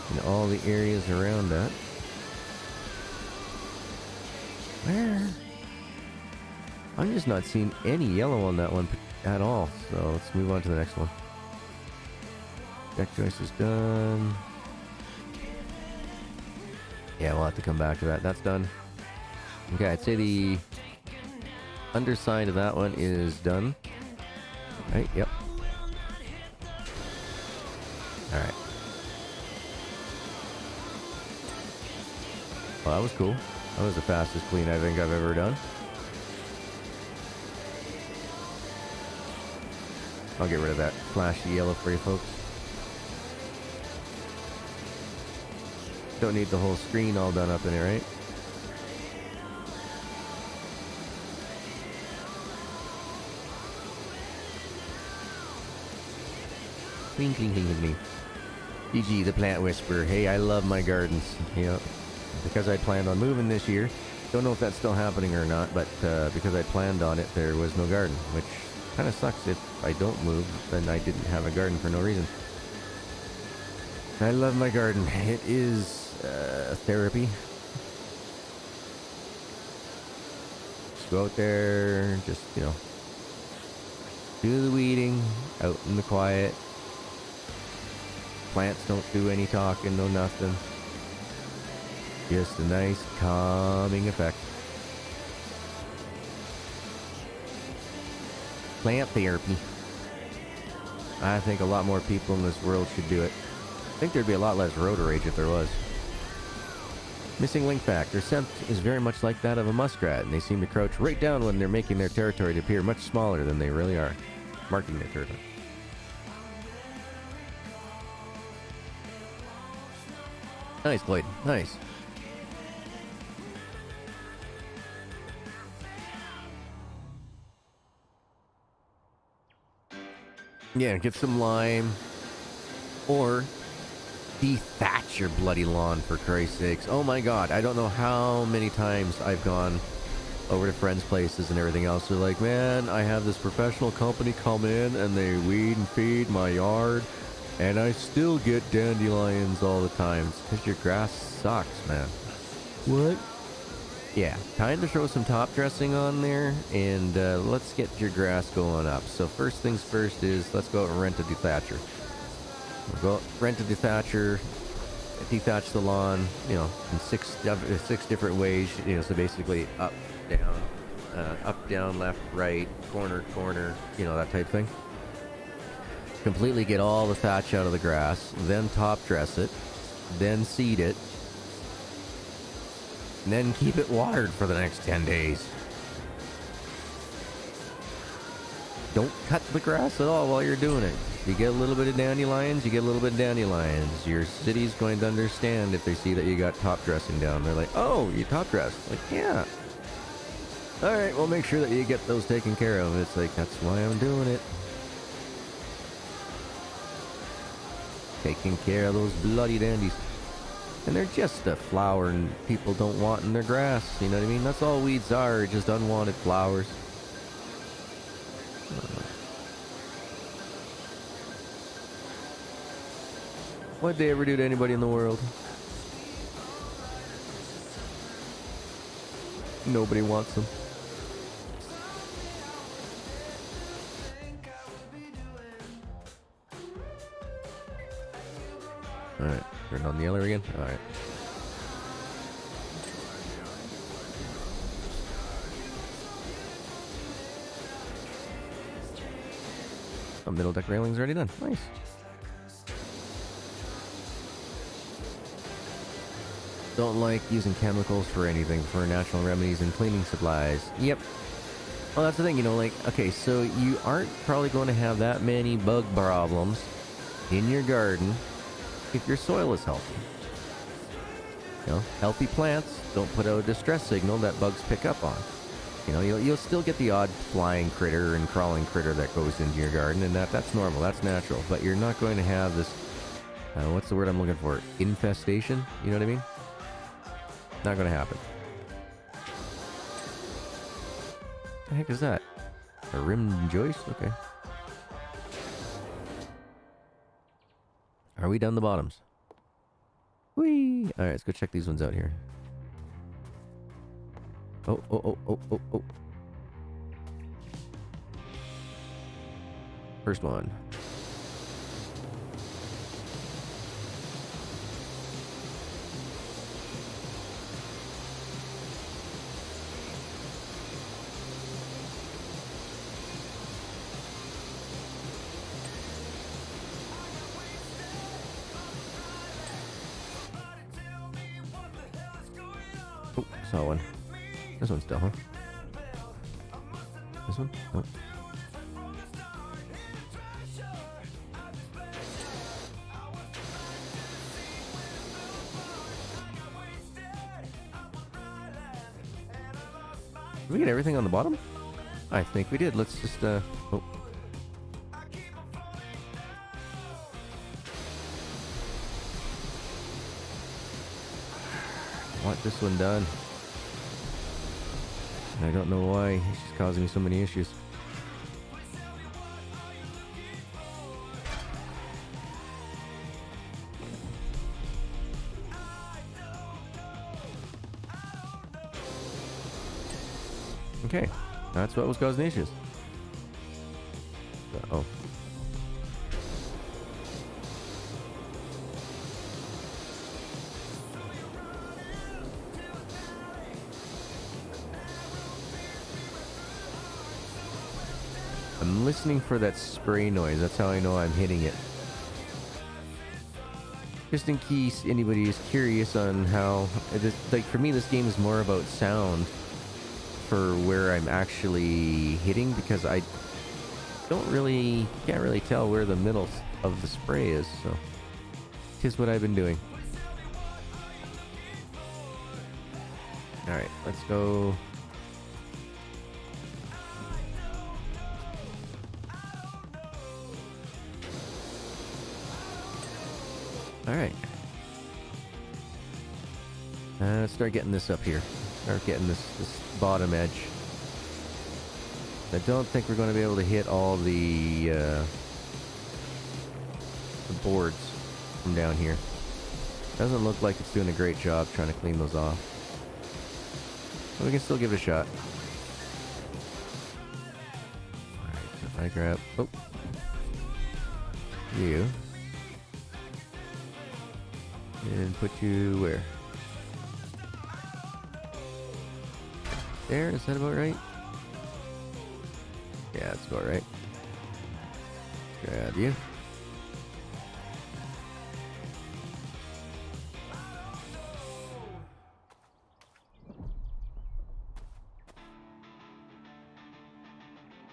and all the areas around that. Where? I'm just not seeing any yellow on that one at all. So let's move on to the next one. Deck joist is done. Yeah, we'll have to come back to that. That's done. Okay, I'd say the underside of that one is done. Right, yep. Alright. Well, that was cool. That was the fastest clean I think I've ever done. I'll get rid of that flashy yellow for you folks. Don't need the whole screen all done up in it, right? Clean, clean, clean, clean, clean. GG, the plant whisperer. Hey, I love my gardens. Yep. Because I planned on moving this year. Don't know if that's still happening or not, but because I planned on it, there was no garden, which kind of sucks. If I don't move, then I didn't have a garden for no reason. I love my garden. It is therapy. Just go out there, just, you know, do the weeding out in the quiet. Plants don't do any talking, no nothing. Just a nice calming effect. Plant therapy. I think a lot more people in this world should do it. I think there'd be a lot less road rage if there was. Missing link fact. Their scent is very much like that of a muskrat, and they seem to crouch right down when they're making their territory to appear much smaller than they really are, marking their territory. Nice, Clayton. Nice. Yeah, get some lime. Or dethatch your bloody lawn, for Christ's sakes. Oh my god, I don't know how many times I've gone over to friends' places and everything else. They're like, man, I have this professional company come in and they weed and feed my yard, and I still get dandelions all the time. It's because your grass sucks, man. What? Yeah, time to throw some top dressing on there, and let's get your grass going up. So first things first is, let's go out and rent a dethatcher. We'll go rent a dethatcher, dethatch the lawn, you know, in six different ways, you know, so basically up, down, left, right, corner, you know, that type thing. Completely get all the thatch out of the grass, then top dress it, then seed it, and then keep it watered for the next 10 days. Don't cut the grass at all while you're doing it. You get a little bit of dandelions, you get a little bit of dandelions. Your city's going to understand if they see that you got top dressing down. They're like, oh, you top dressed. Like, yeah. All right, well, make sure that you get those taken care of. It's like, that's why I'm doing it. Taking care of those bloody dandies. And they're just a flower and people don't want in their grass. You know what I mean? That's all weeds are, just unwanted flowers. What'd they ever do to anybody in the world? Nobody wants them. Alright, turn on the yellow again? Alright. Oh, middle deck railing's already done. Nice. Don't like using chemicals for anything, for natural remedies and cleaning supplies. Yep. Well, that's the thing, you know, like, okay, so you aren't probably going to have that many bug problems in your garden if your soil is healthy. You know, healthy plants don't put out a distress signal that bugs pick up on. You know, you'll still get the odd flying critter and crawling critter that goes into your garden, and that's normal, that's natural. But you're not going to have this, what's the word I'm looking for? Infestation? You know what I mean? Not going to happen. What the heck is that? A rim joist? Okay. Are we done the bottoms? Whee! Alright, let's go check these ones out here. Oh. First one. saw one. This one's still, huh? This one? Oh. Did we get everything on the bottom? I think we did. Let's just, oh. Want this one done. I don't know why. It's just causing me so many issues. Okay, that's what was causing issues. Uh-oh. I'm listening for that spray noise. That's how I know I'm hitting it. Just in case anybody is curious on how... like, for me, this game is more about sound for where I'm actually hitting, because I can't really tell where the middle of the spray is, so here's what I've been doing. Alright, let's go. Alright. Let's start getting this up here. Start getting this bottom edge. I don't think we're going to be able to hit all the boards from down here. Doesn't look like it's doing a great job trying to clean those off. But we can still give it a shot. Alright, so if I grab... oh. You. And put you where? There, is that about right? Yeah, that's about right. Grab you.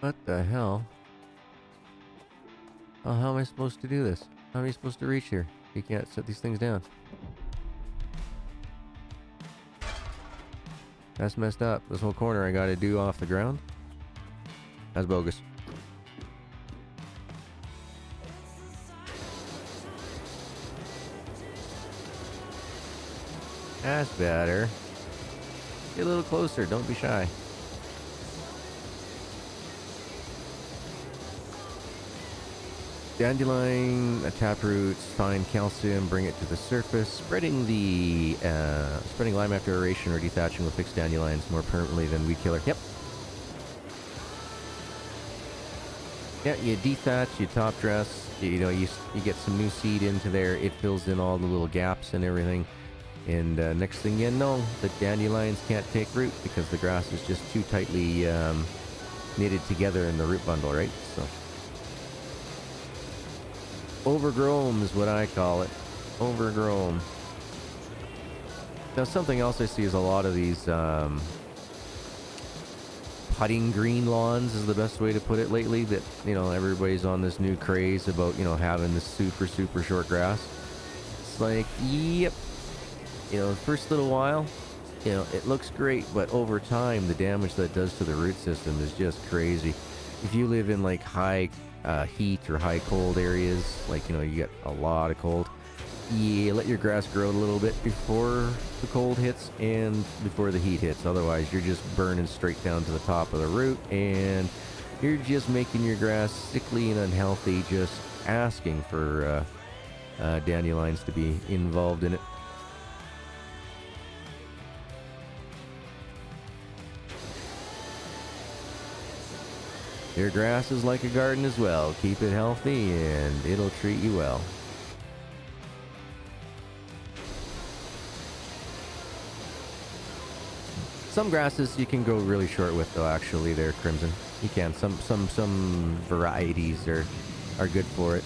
What the hell? Oh, how am I supposed to do this? How am I supposed to reach here? You can't set these things down. That's messed up. This whole corner I gotta do off the ground. That's bogus. That's better. Get a little closer. Don't be shy. Dandelion, taproot, find calcium, bring it to the surface. Spreading lime after aeration or dethatching will fix dandelions more permanently than weed killer. Yep. Yeah, you dethatch, you top dress, you get some new seed into there. It fills in all the little gaps and everything. And next thing you know, the dandelions can't take root because the grass is just too tightly knitted together in the root bundle, right? So. Overgrown is what I call it. Overgrown. Now, something else I see is a lot of these putting green lawns is the best way to put it lately. That, everybody's on this new craze about, having this super, super short grass. It's like, yep. The first little while, it looks great, but over time, the damage that it does to the root system is just crazy. If you live in, like, high heat or high cold areas, like, you get a lot of cold, let your grass grow a little bit before the cold hits and before the heat hits. Otherwise, you're just burning straight down to the top of the root, and you're just making your grass sickly and unhealthy, just asking for dandelions to be involved in it. Your grass is like a garden as well. Keep it healthy and it'll treat you well. Some grasses you can go really short with though, actually, they're Crimson. You can. Some varieties are good for it.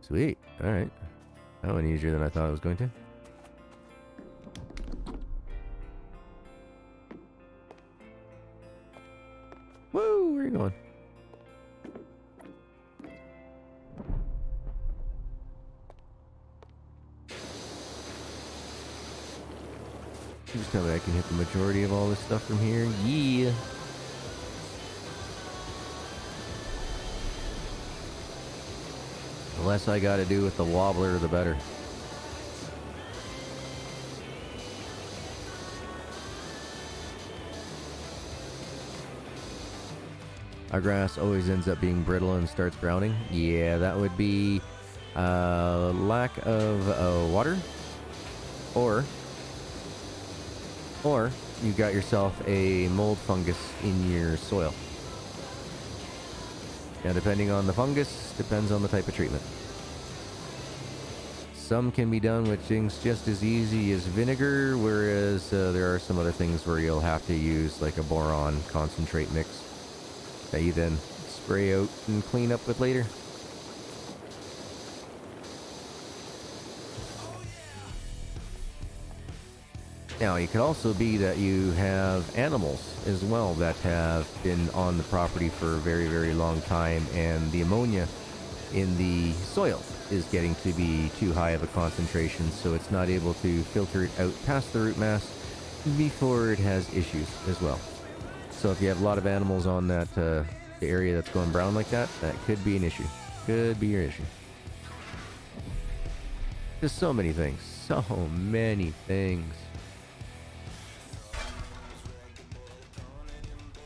Sweet. Alright. That went easier than I thought it was going to. Woo! Where are you going? Just tell me I can hit the majority of all this stuff from here. Yeah! The less I gotta do with the wobbler, the better. Our grass always ends up being brittle and starts browning. Yeah, that would be lack of water, or you got yourself a mold fungus in your soil. Now, depending on the fungus, depends on the type of treatment. Some can be done with things just as easy as vinegar, whereas there are some other things where you'll have to use like a boron concentrate mix that you then spray out and clean up with later. Now, it could also be that you have animals as well that have been on the property for a very, very long time, and the ammonia in the soil is getting to be too high of a concentration, so it's not able to filter it out past the root mass before it has issues as well. So if you have a lot of animals on that the area that's going brown like that, that could be an issue. Could be your issue. Just so many things. So many things.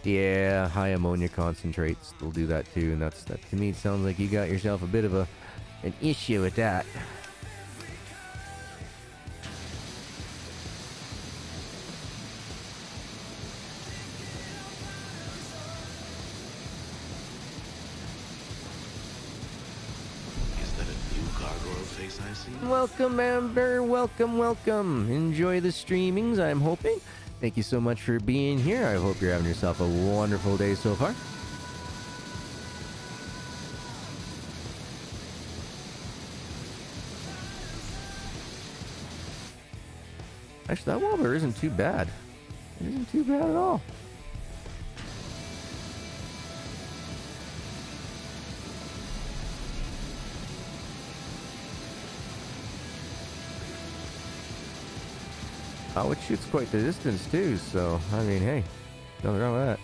Yeah, high ammonia concentrates will do that too, and that to me sounds like you got yourself a bit of an issue with that.
Is that a new gargoyle face I see?
Welcome, Amber. Welcome, welcome. Enjoy the streamings, I'm hoping. Thank you so much for being here. I hope you're having yourself a wonderful day so far. Actually, that wobbler isn't too bad. It isn't too bad at all. Oh, it shoots quite the distance too, so, I mean, hey, nothing wrong with that.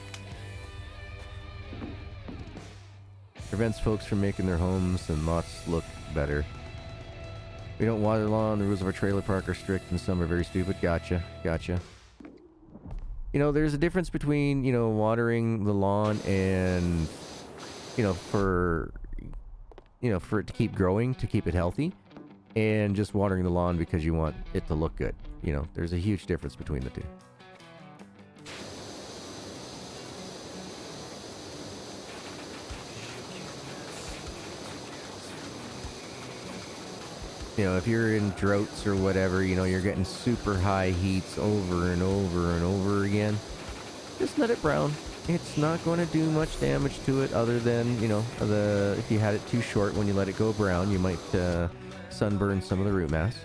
Prevents folks from making their homes and lots look better. We don't water the lawn, the rules of our trailer park are strict and some are very stupid. Gotcha, gotcha. You know, there's a difference between, you know, watering the lawn and, for it to keep growing, to keep it healthy, and just watering the lawn because you want it to look good. You know, there's a huge difference between the two. You know, if you're in droughts or whatever, you know, you're getting super high heats over and over and over again, just let it brown. It's not going to do much damage to it other than, you know, if you had it too short when you let it go brown, you might sunburn some of the root mass.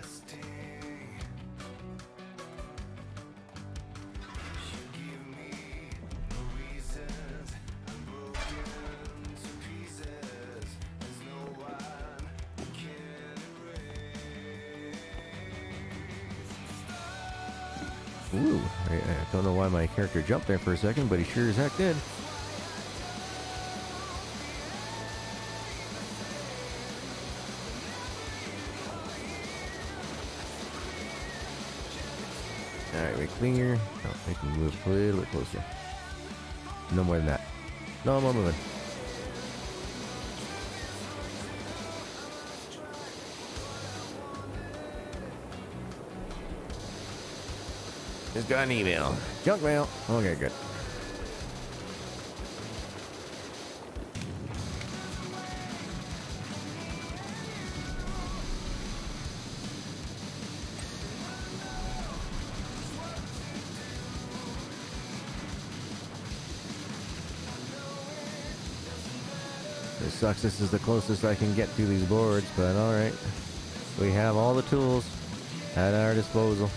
Ooh, I don't know why my character jumped there for a second, but he sure as heck did. Alright, wait, clear. Oh, I can move a little bit closer. No more than that. No more moving. Just got an email. Junk mail. Okay, good. Sucks this is the closest I can get to these boards, but alright. We have all the tools at our disposal.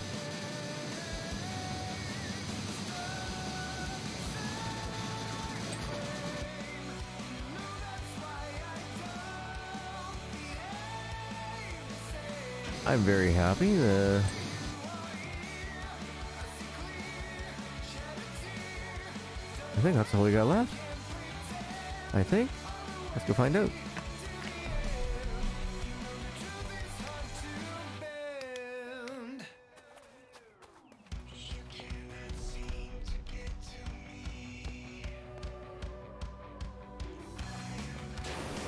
I'm very happy. I think that's all we got left. I think. Let's go find out.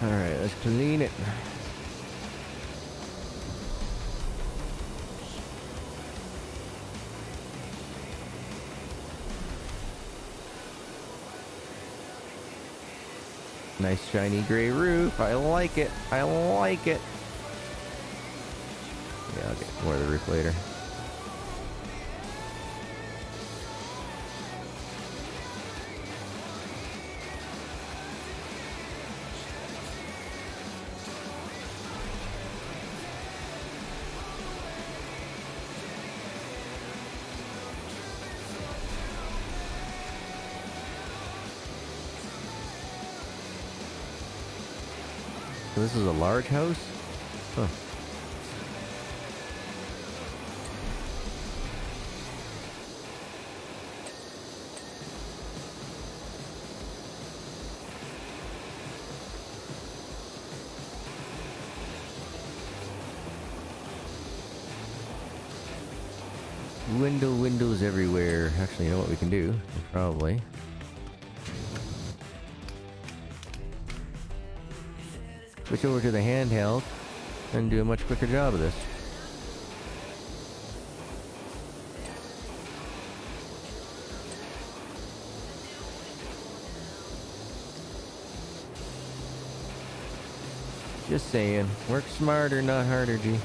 Alright, let's clean it. Nice shiny gray roof. I like it. I like it. Yeah, I'll get more of the roof later. So this is a large house? Huh. Windows everywhere. Actually, you know what we can do? Probably. Switch over to the handheld and do a much quicker job of this. Just saying, work smarter, not harder, G.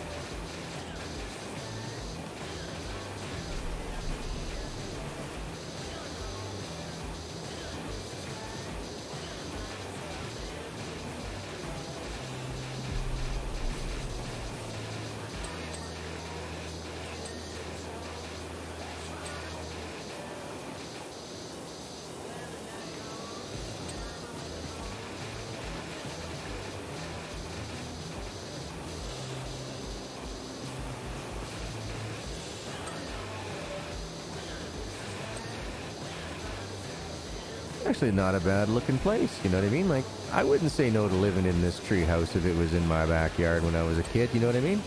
Actually not a bad looking place, you know what I mean? Like, I wouldn't say no to living in this tree house if it was in my backyard when I was a kid, you know what I mean?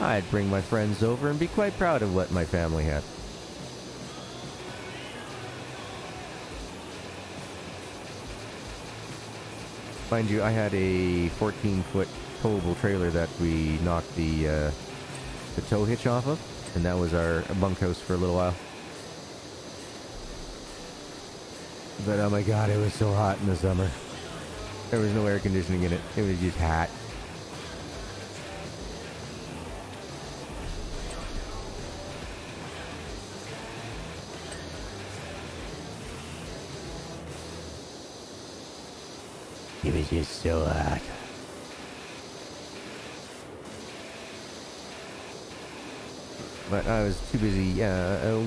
I'd bring my friends over and be quite proud of what my family had. Mind you, I had a 14-foot towable trailer that we knocked the tow hitch off of, and that was our bunkhouse for a little while. But oh my god, it was so hot in the summer. There was no air conditioning in it. It was just hot. It was just so hot. But I was too busy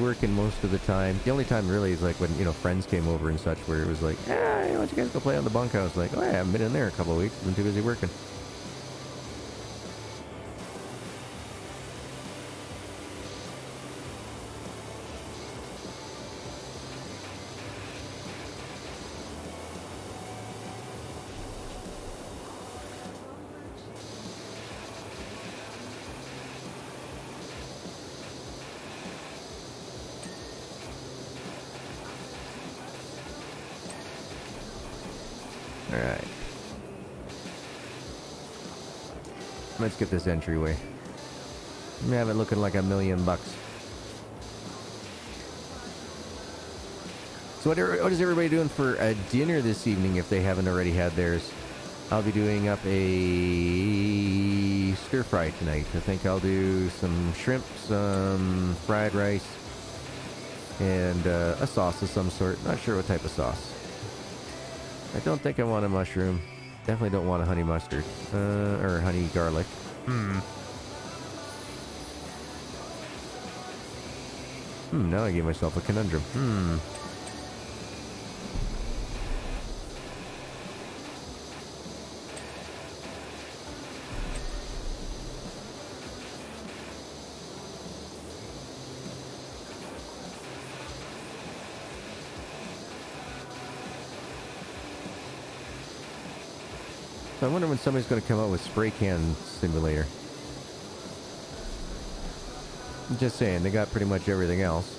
working most of the time. The only time really is like when, you know, friends came over and such, where it was like, why don't you guys go play on the bunkhouse? Like, oh, I haven't been in there a couple of weeks. I've been too busy working. Alright. Let's get this entryway. Let me have it looking like $1 million. So what is everybody doing for dinner this evening if they haven't already had theirs? I'll be doing up a stir fry tonight. I think I'll do some shrimp, some fried rice, and a sauce of some sort. Not sure what type of sauce. I don't think I want a mushroom. Definitely don't want a honey mustard. Or honey garlic. Now I gave myself a conundrum. I wonder when somebody's going to come out with spray can simulator. I'm just saying, they got pretty much everything else.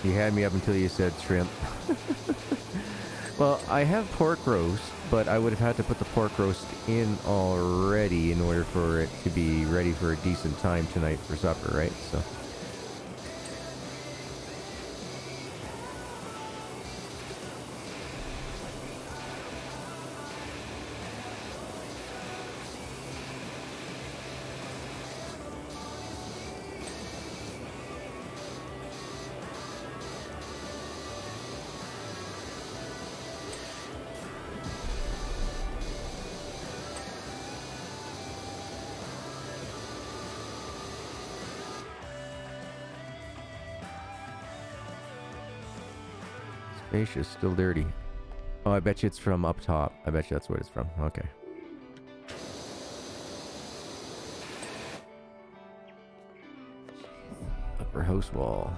You had me up until you said shrimp. Well, I have pork roast, but I would have had to put the pork roast in already in order for it to be ready for a decent time tonight for supper, right? So. Spacious, still dirty. Oh, I bet you it's from up top. I bet you that's what it's from. Okay. Upper house wall.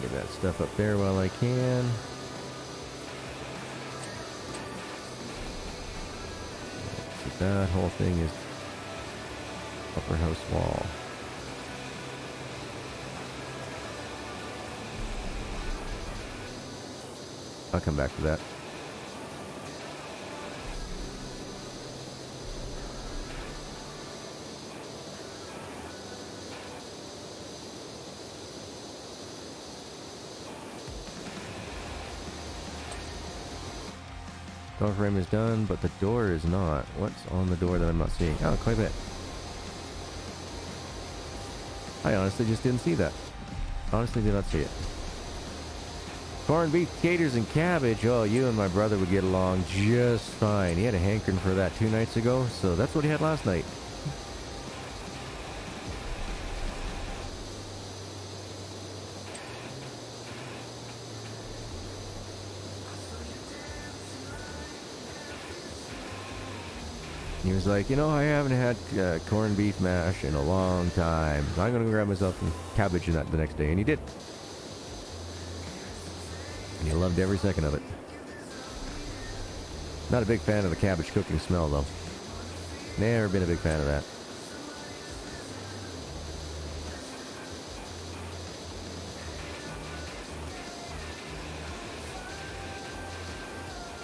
Get that stuff up there while I can. So that whole thing is upper house wall. I'll come back to that. Door frame is done, but the door is not. What's on the door that I'm not seeing? Oh, quite a bit. I honestly just didn't see that. Honestly did not see it. Corned beef, taters, and cabbage. Oh, you and my brother would get along just fine. He had a hankering for that 2 nights ago, so that's what he had last night. He was like, you know, I haven't had corned beef mash in a long time. So I'm going to grab myself some cabbage in that the next day. And he did. And he loved every second of it. Not a big fan of the cabbage cooking smell, though. Never been a big fan of that.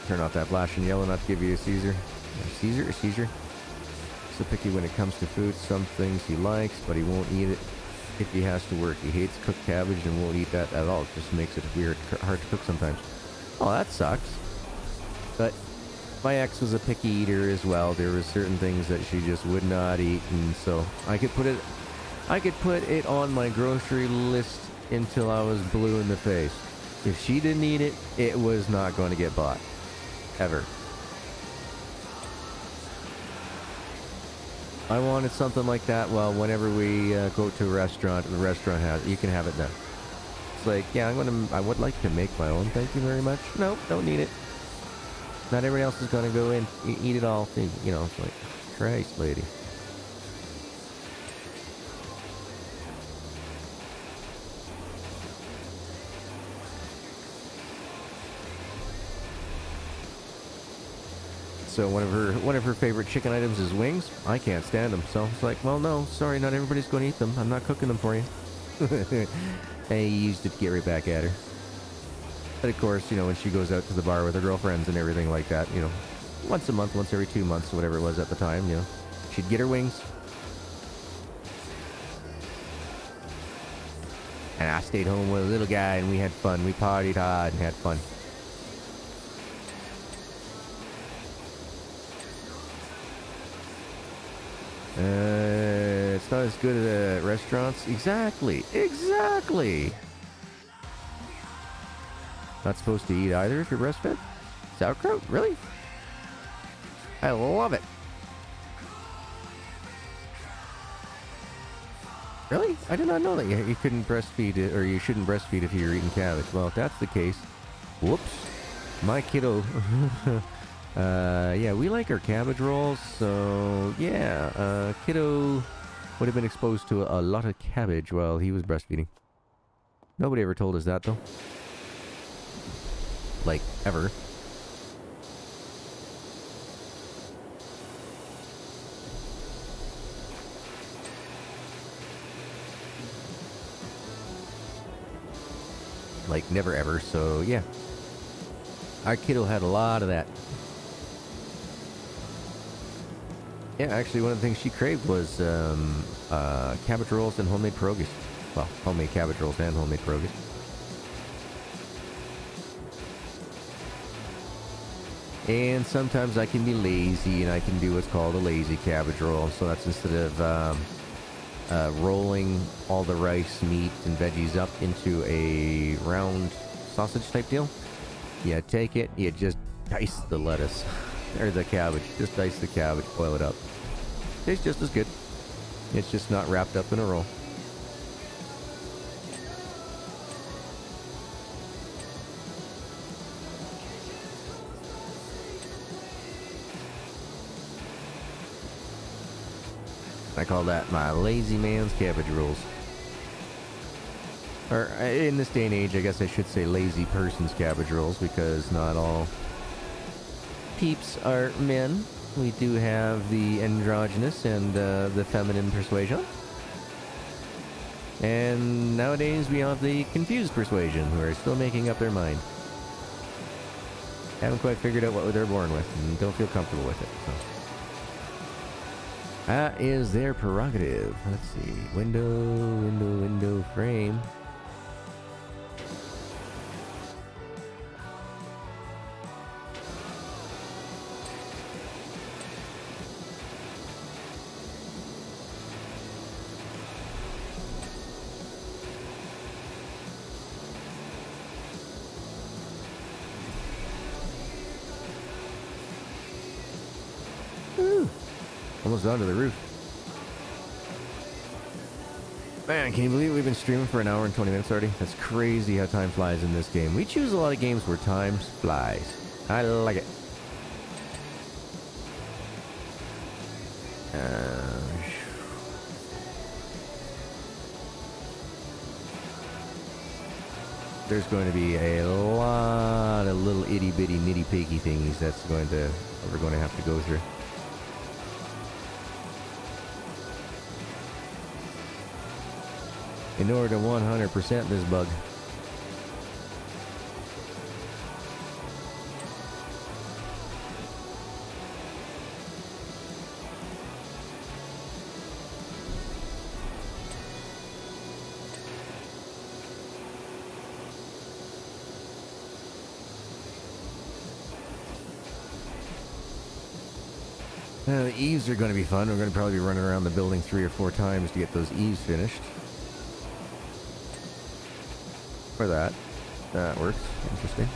Turn off that flashing yellow, not to give you a Caesar. Caesar or Caesar? So picky when it comes to food. Some things he likes, but he won't eat it if he has to work. He hates cooked cabbage and won't eat that at all. It just makes it weird, hard to cook sometimes. Oh, that sucks. But my ex was a picky eater as well. There were certain things that she just would not eat, and so I could put it on my grocery list until I was blue in the face. If she didn't eat it, it was not going to get bought. Ever. I wanted something like that. Well, whenever we go to a restaurant, the restaurant has, you can have it now. It's like, yeah, I would like to make my own. Thank you very much. Nope, don't need it. Not everybody else is gonna go in, eat it all. You know, it's like, Christ, lady. So one of her favorite chicken items is wings. I can't stand them, so it's like, well, no, sorry, not everybody's going to eat them. I'm not cooking them for you. I used it to get right back at her. But of course, you know, when she goes out to the bar with her girlfriends and everything like that, you know, once a month, once every 2 months, whatever it was at the time, you know, she'd get her wings. And I stayed home with a little guy and we had fun. We partied hard and had fun. It's not as good at restaurants. Exactly. Exactly. Not supposed to eat either if you're breastfed? Sauerkraut? Really? I love it. Really? I did not know that you couldn't breastfeed it, or you shouldn't breastfeed if you're eating cabbage. Well, if that's the case, whoops. My kiddo. Yeah, we like our cabbage rolls, so yeah, kiddo would have been exposed to a lot of cabbage while he was breastfeeding. Nobody ever told us that, though. Like, ever. Like, never ever, so yeah. Our kiddo had a lot of that. Yeah, actually, one of the things she craved was cabbage rolls and homemade pierogies. Well, homemade cabbage rolls and homemade pierogies. And sometimes I can be lazy and I can do what's called a lazy cabbage roll. So that's instead of rolling all the rice, meat, and veggies up into a round sausage type deal, you take it, you just dice the lettuce. Or the cabbage. Just dice the cabbage, boil it up. Tastes just as good. It's just not wrapped up in a roll. I call that my lazy man's cabbage rolls. Or in this day and age, I guess I should say lazy person's cabbage rolls, because not all peeps are men. We do have the androgynous and the feminine persuasion. And nowadays we have the confused persuasion, who are still making up their mind. Haven't quite figured out what they're born with, and don't feel comfortable with it. So. That is their prerogative. Let's see. Window, frame. Almost onto the roof. Man, can you believe we've been streaming for an hour and 20 minutes already? That's crazy how time flies in this game. We choose a lot of games where time flies. I like it. There's going to be a lot of little itty bitty nitty piggy thingies that we're going to have to go through. In order to 100% this bug. The eaves are going to be fun. We're going to probably be running around the building 3 or 4 times to get those eaves finished. For that. That works. Interesting.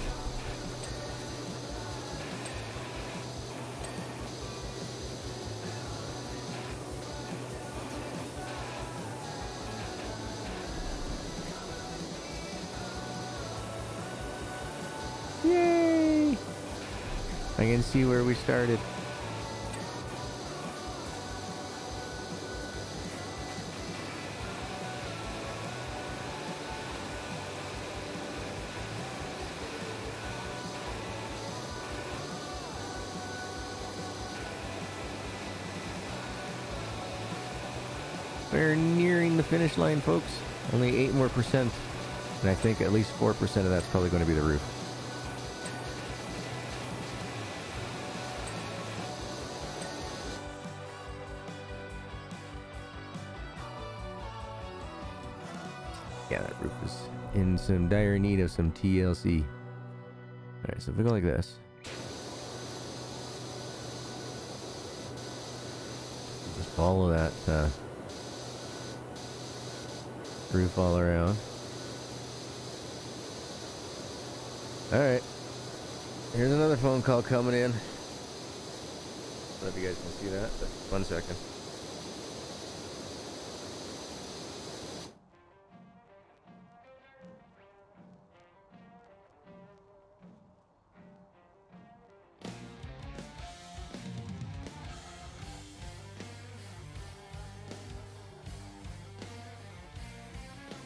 Yay! I can see where we started. We're nearing the finish line, folks. Only 8% more, and I think at least 4% of that's probably going to be the roof. Yeah, that roof is in some dire need of some TLC. Alright, so if we go like this. Just follow that roof all around. Alright. Here's another phone call coming in. I don't know if you guys can see that, but 1 second.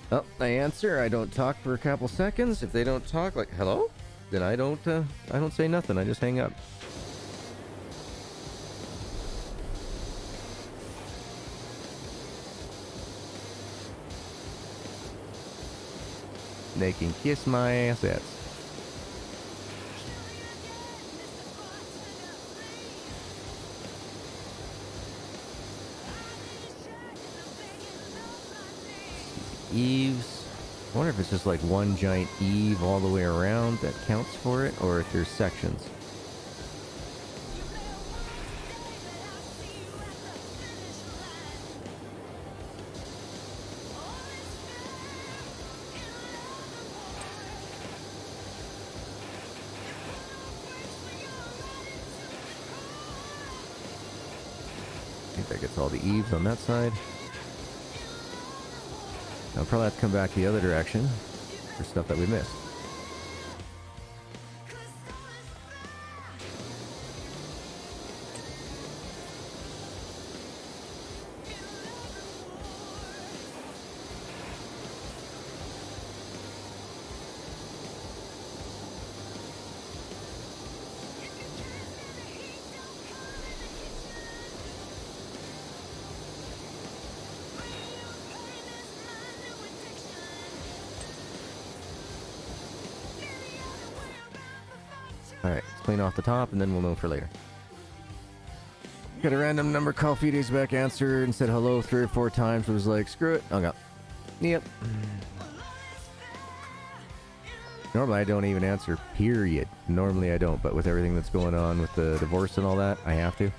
Oh, I answer. I don't talk for a couple seconds. If they don't talk, like hello, then I don't say nothing. I just hang up. They can kiss my assets. Eaves. I wonder if it's just like one giant eave all the way around that counts for it, or if there's sections. I think that gets all the eaves on that side. I'll probably have to come back the other direction for stuff that we missed. Alright, let's clean off the top and then we'll know for later. Got a random number call a few days back, answered and said hello 3 or 4 times. It was like, screw it, hung up. Yep. Normally I don't even answer, period. Normally I don't, but with everything that's going on with the divorce and all that, I have to.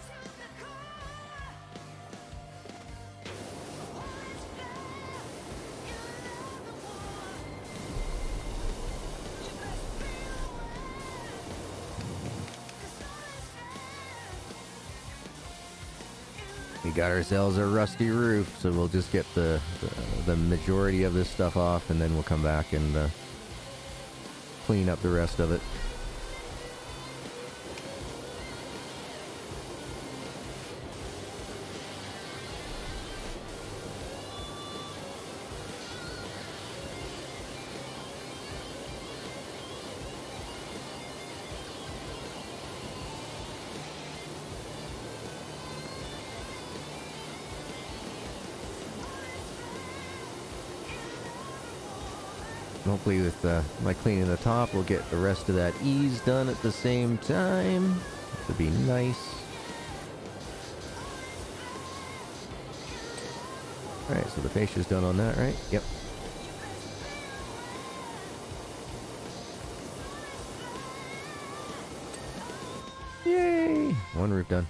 We got ourselves a rusty roof, so we'll just get the majority of this stuff off, and then we'll come back and clean up the rest of it. Hopefully with my cleaning the top, we'll get the rest of that ease done at the same time. That would be nice. Alright, so the fascia's done on that, right? Yep. Yay! One roof done.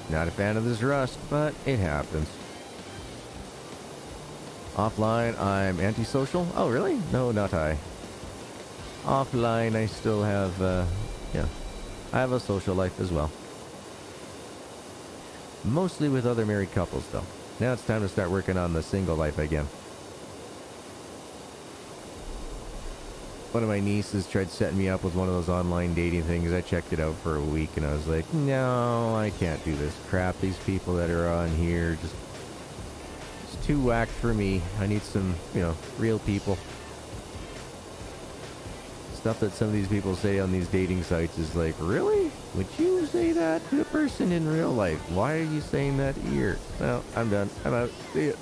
Not a fan of this rust, but it happens. Offline, I'm antisocial. Oh, really? No, not I. Offline, I still have, yeah. I have a social life as well. Mostly with other married couples, though. Now it's time to start working on the single life again. one of my nieces tried setting me up with one of those online dating things. I checked it out for a week, and I was like, no, I can't do this crap. These people that are on here, just it's too whacked for me. I need some, you know, real people. Stuff that some of these people say on these dating sites is like, really? Would you say that to a person in real life? Why are you saying that here? Well, I'm done. I'm out. See ya.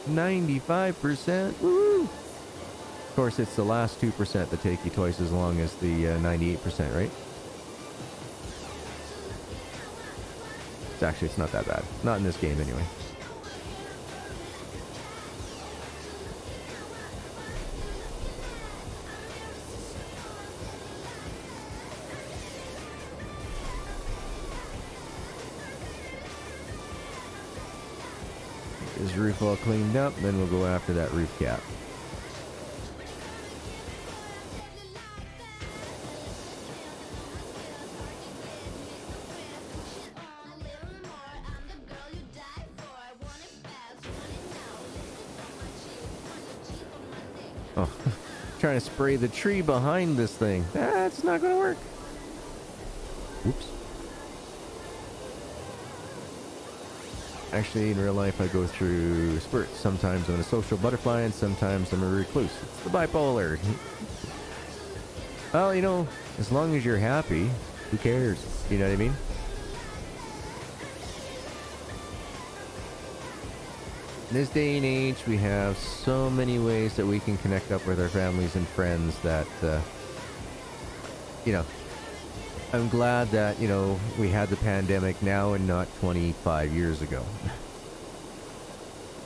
$95%. Woo! Of course, it's the last 2% that take you twice as long as the 98%, right? It's not that bad. Not in this game, anyway. Get this roof all cleaned up, then we'll go after that roof cap. Oh, trying to spray the tree behind this thing. That's not gonna work. Oops. Actually, in real life, I go through spurts. Sometimes I'm a social butterfly, and sometimes I'm a recluse. It's the bipolar. Well, you know, as long as you're happy, who cares? You know what I mean? In this day and age, we have so many ways that we can connect up with our families and friends that, you know, I'm glad that, you know, we had the pandemic now and not 25 years ago.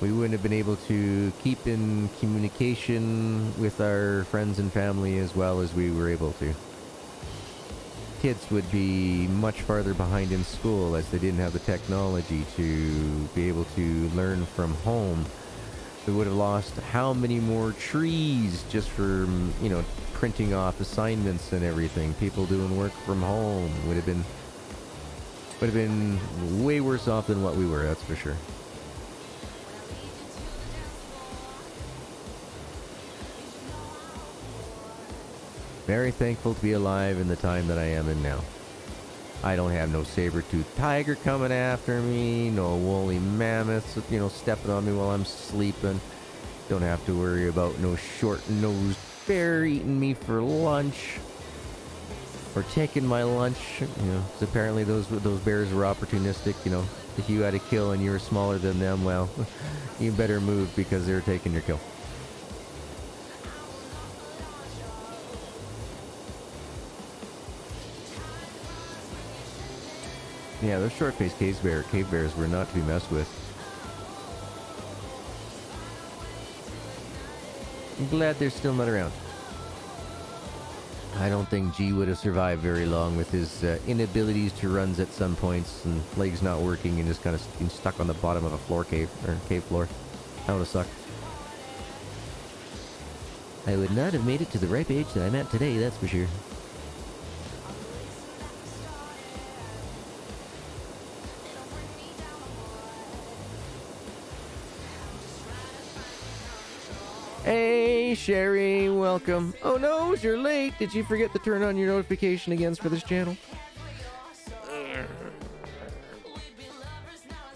We wouldn't have been able to keep in communication with our friends and family as well as we were able to. Kids would be much farther behind in school as they didn't have the technology to be able to learn from home. We would have lost how many more trees just for, you know, printing off assignments and everything. People doing work from home would have been way worse off than what we were, that's for sure. Very thankful to be alive in the time that I am in now. I don't have no saber-toothed tiger coming after me, no woolly mammoths, you know, stepping on me while I'm sleeping. Don't have to worry about no short-nosed bear eating me for lunch. Or taking my lunch, you know, 'cause apparently those bears were opportunistic, you know. If you had a kill and you were smaller than them, well, you better move because they're taking your kill. Yeah, those short-faced cave bears were not to be messed with. I'm glad they're still not around. I don't think G would have survived very long with his inabilities to runs at some points and legs not working and just kind of being stuck on the bottom of a cave floor. That would have sucked. I would not have made it to the ripe age that I'm at today, that's for sure. Hey, Sherry, welcome. Oh no, you're late. Did you forget to turn on your notification again for this channel?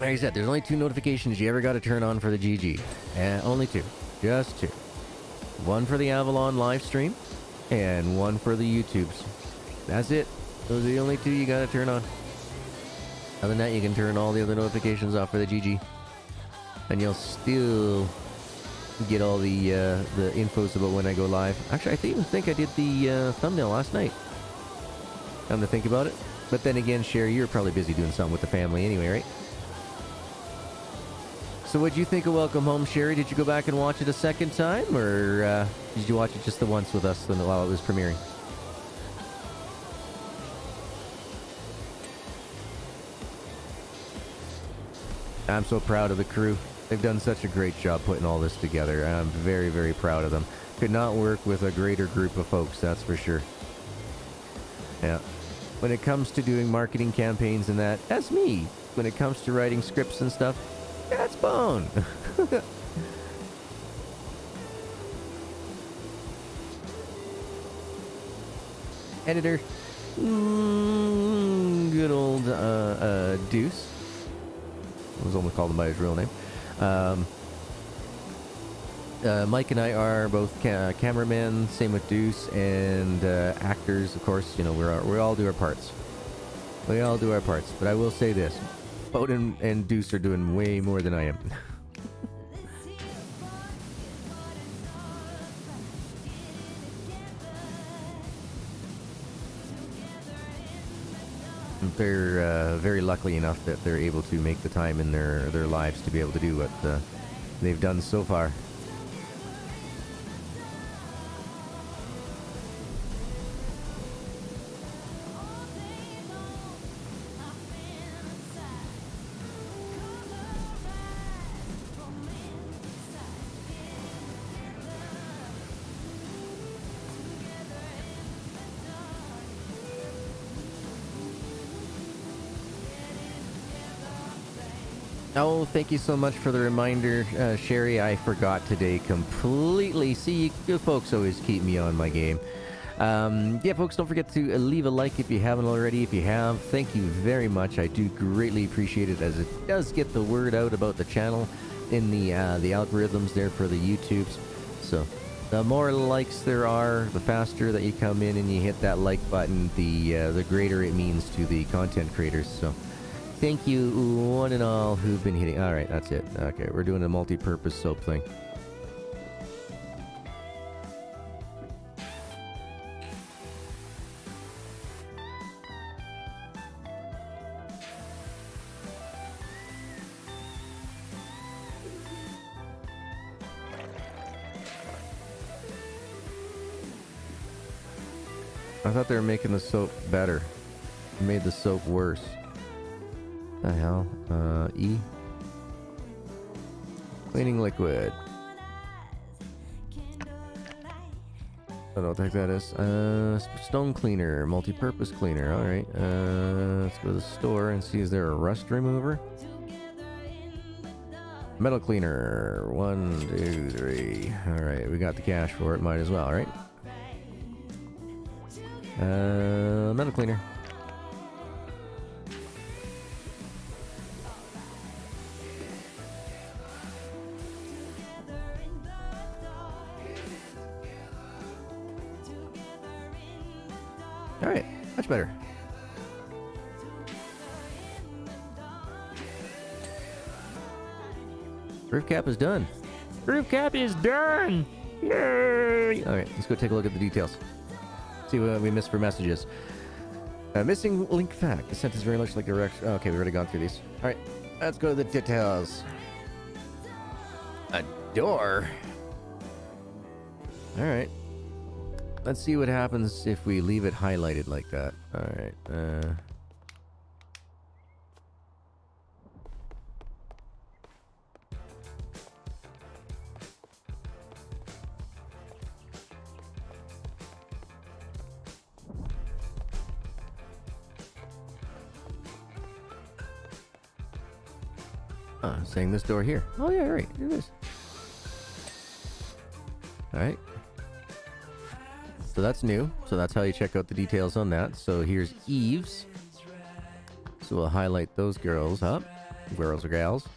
Like I said, there's only 2 notifications you ever got to turn on for the GG. Only 2. Just 2. One for the Avalon live stream, and one for the YouTubes. That's it. Those are the only 2 you got to turn on. Other than that, you can turn all the other notifications off for the GG. And you'll still get all the infos about when I go live. Actually, I even think I did the thumbnail last night. Come to think about it. But then again, Sherry, you're probably busy doing something with the family anyway, right? So what'd you think of Welcome Home, Sherry? Did you go back and watch it a second time? Or did you watch it just the once with us while it was premiering? I'm so proud of the crew. They've done such a great job putting all this together, and I'm very, very proud of them. Could not work with a greater group of folks, that's for sure. Yeah. When it comes to doing marketing campaigns and that's me. When it comes to writing scripts and stuff, that's Bone. Editor. Good old Deuce. I was almost called him by his real name. Mike and I are both cameramen, same with Deuce, and actors, of course. You know, we all do our parts. We all do our parts. But I will say this. Bowden and Deuce are doing way more than I am. They're very lucky enough that they're able to make the time in their lives to be able to do what they've done so far. Oh, thank you so much for the reminder, Sherry. I forgot today completely. See, you folks always keep me on my game. Yeah, folks, don't forget to leave a like if you haven't already. If you have, thank you very much. I do greatly appreciate it, as it does get the word out about the channel in the algorithms there for the YouTubes. So the more likes there are, the faster that you come in and you hit that like button, the greater it means to the content creators. So thank you, one and all, who've been hitting. All right, that's it. Okay, we're doing a multi-purpose soap thing. I thought they were making the soap better. It made the soap worse. The hell? E? Cleaning liquid. I don't know what the heck that is. Stone cleaner, multi-purpose cleaner. Alright. Let's go to the store and see, is there a rust remover? Metal cleaner. 1, 2, 3. Alright, we got the cash for it. Might as well, right? Metal cleaner. Alright, much better. Roof cap is done. Roof cap is done! Yay! Alright, let's go take a look at the details. See what we missed for messages. Missing link fact. The sentence very much like direction. Okay, we've already gone through these. Alright, let's go to the details. A door? Alright. Let's see what happens if we leave it highlighted like that. Alright, saying this door here. Oh yeah, right, it is. Alright. So that's new. So that's how you check out the details on that. So here's eaves. So we'll highlight those girls up. Girls or gals.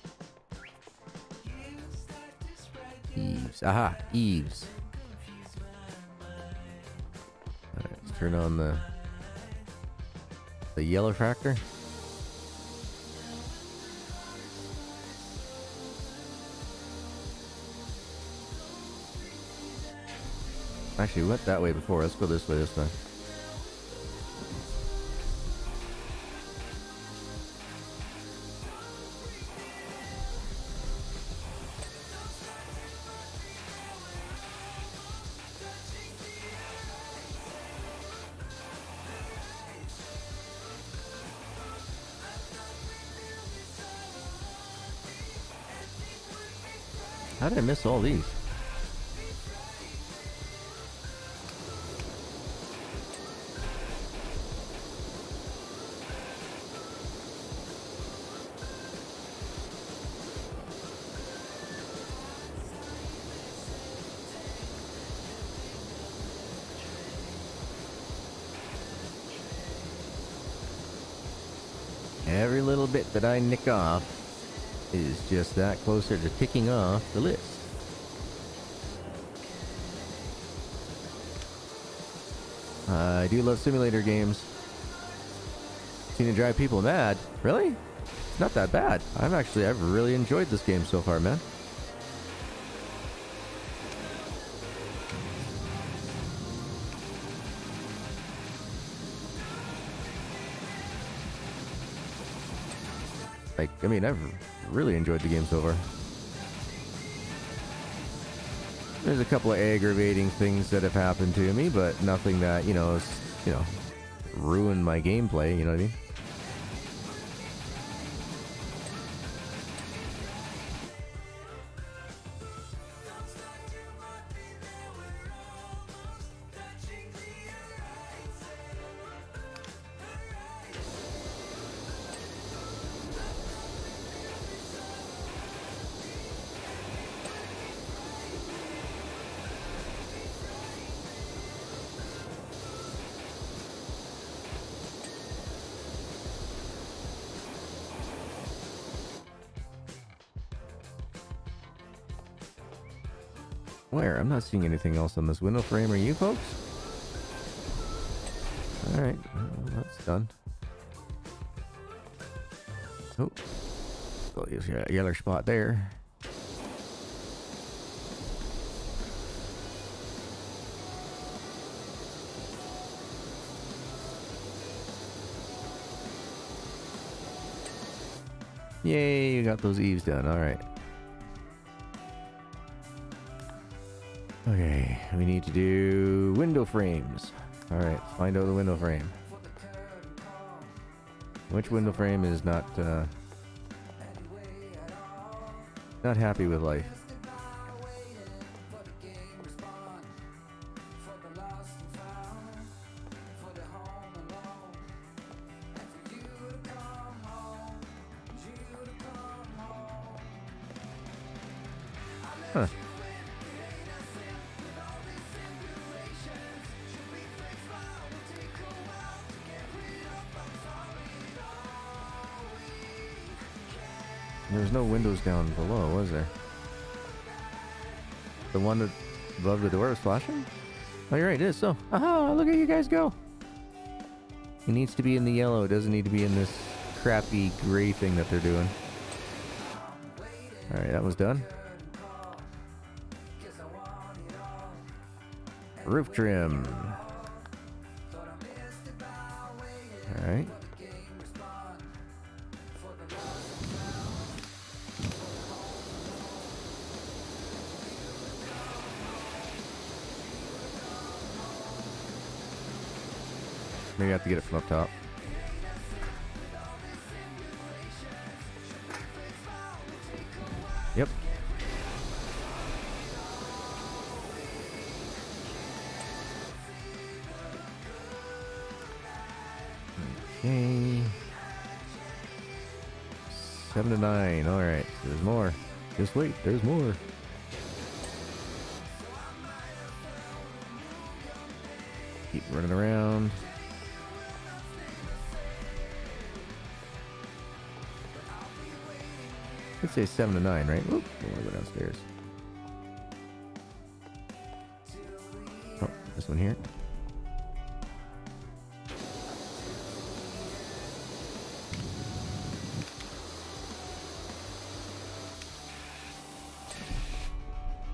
Eaves. Aha, eaves. Alright, let's turn on the yellow factor. Actually, we went that way before. Let's go this way this time. How did I miss all these? little bit that I nick off is just that closer to ticking off the list. I do love simulator games. Seen it drive people mad. Really? It's not that bad. I've really enjoyed this game so far, man. Like, I mean, I've really enjoyed the game so far. There's a couple of aggravating things that have happened to me, but nothing that, ruined my gameplay, you know what I mean? Where? I'm not seeing anything else on this window frame. Are you folks? Alright, well, that's done. Oh. Oh, you see a yellow spot there. Yay, you got those eaves done. Alright. Okay, we need to do window frames. Alright, find out the window frame. Which window frame is not happy with life? Huh. There was no windows down below, was there? The one that above the door was flashing? Oh, you're right, it is. So, aha, look at you guys go. It needs to be in the yellow. It doesn't need to be in this crappy gray thing that they're doing. Alright, that was done. Roof trim. Alright. Maybe I have to get it from up top. Yep. Okay. 7 to 9. All right. There's more. Just wait. There's more. Keep running around. Let's say 7 to 9, right? Oop, I want to go downstairs. Oh, this one here.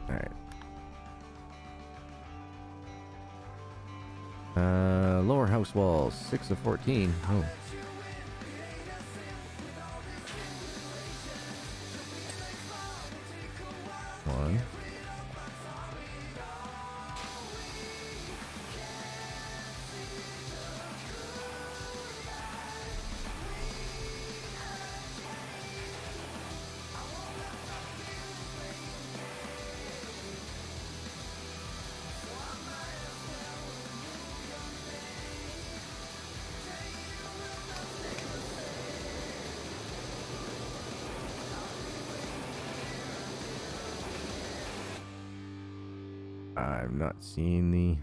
Alright. Lower house walls, 6 of 14. Oh. One. I'm not seeing the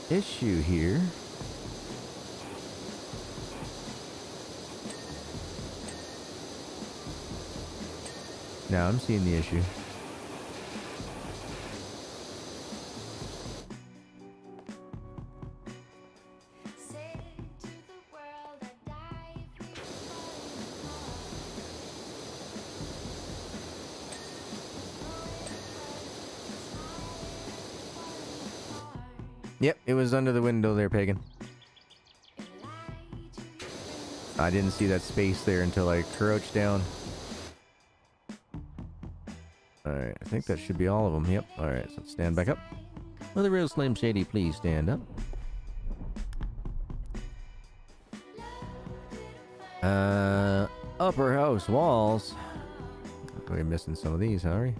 issue here. now. I'm seeing the issue. Yep, it was under the window there, Pagan. I didn't see that space there until I crouched down. Alright, I think that should be all of them. Yep, alright, so stand back up. Will the real Slim Shady please stand up? Upper house walls. We're missing some of these, are we?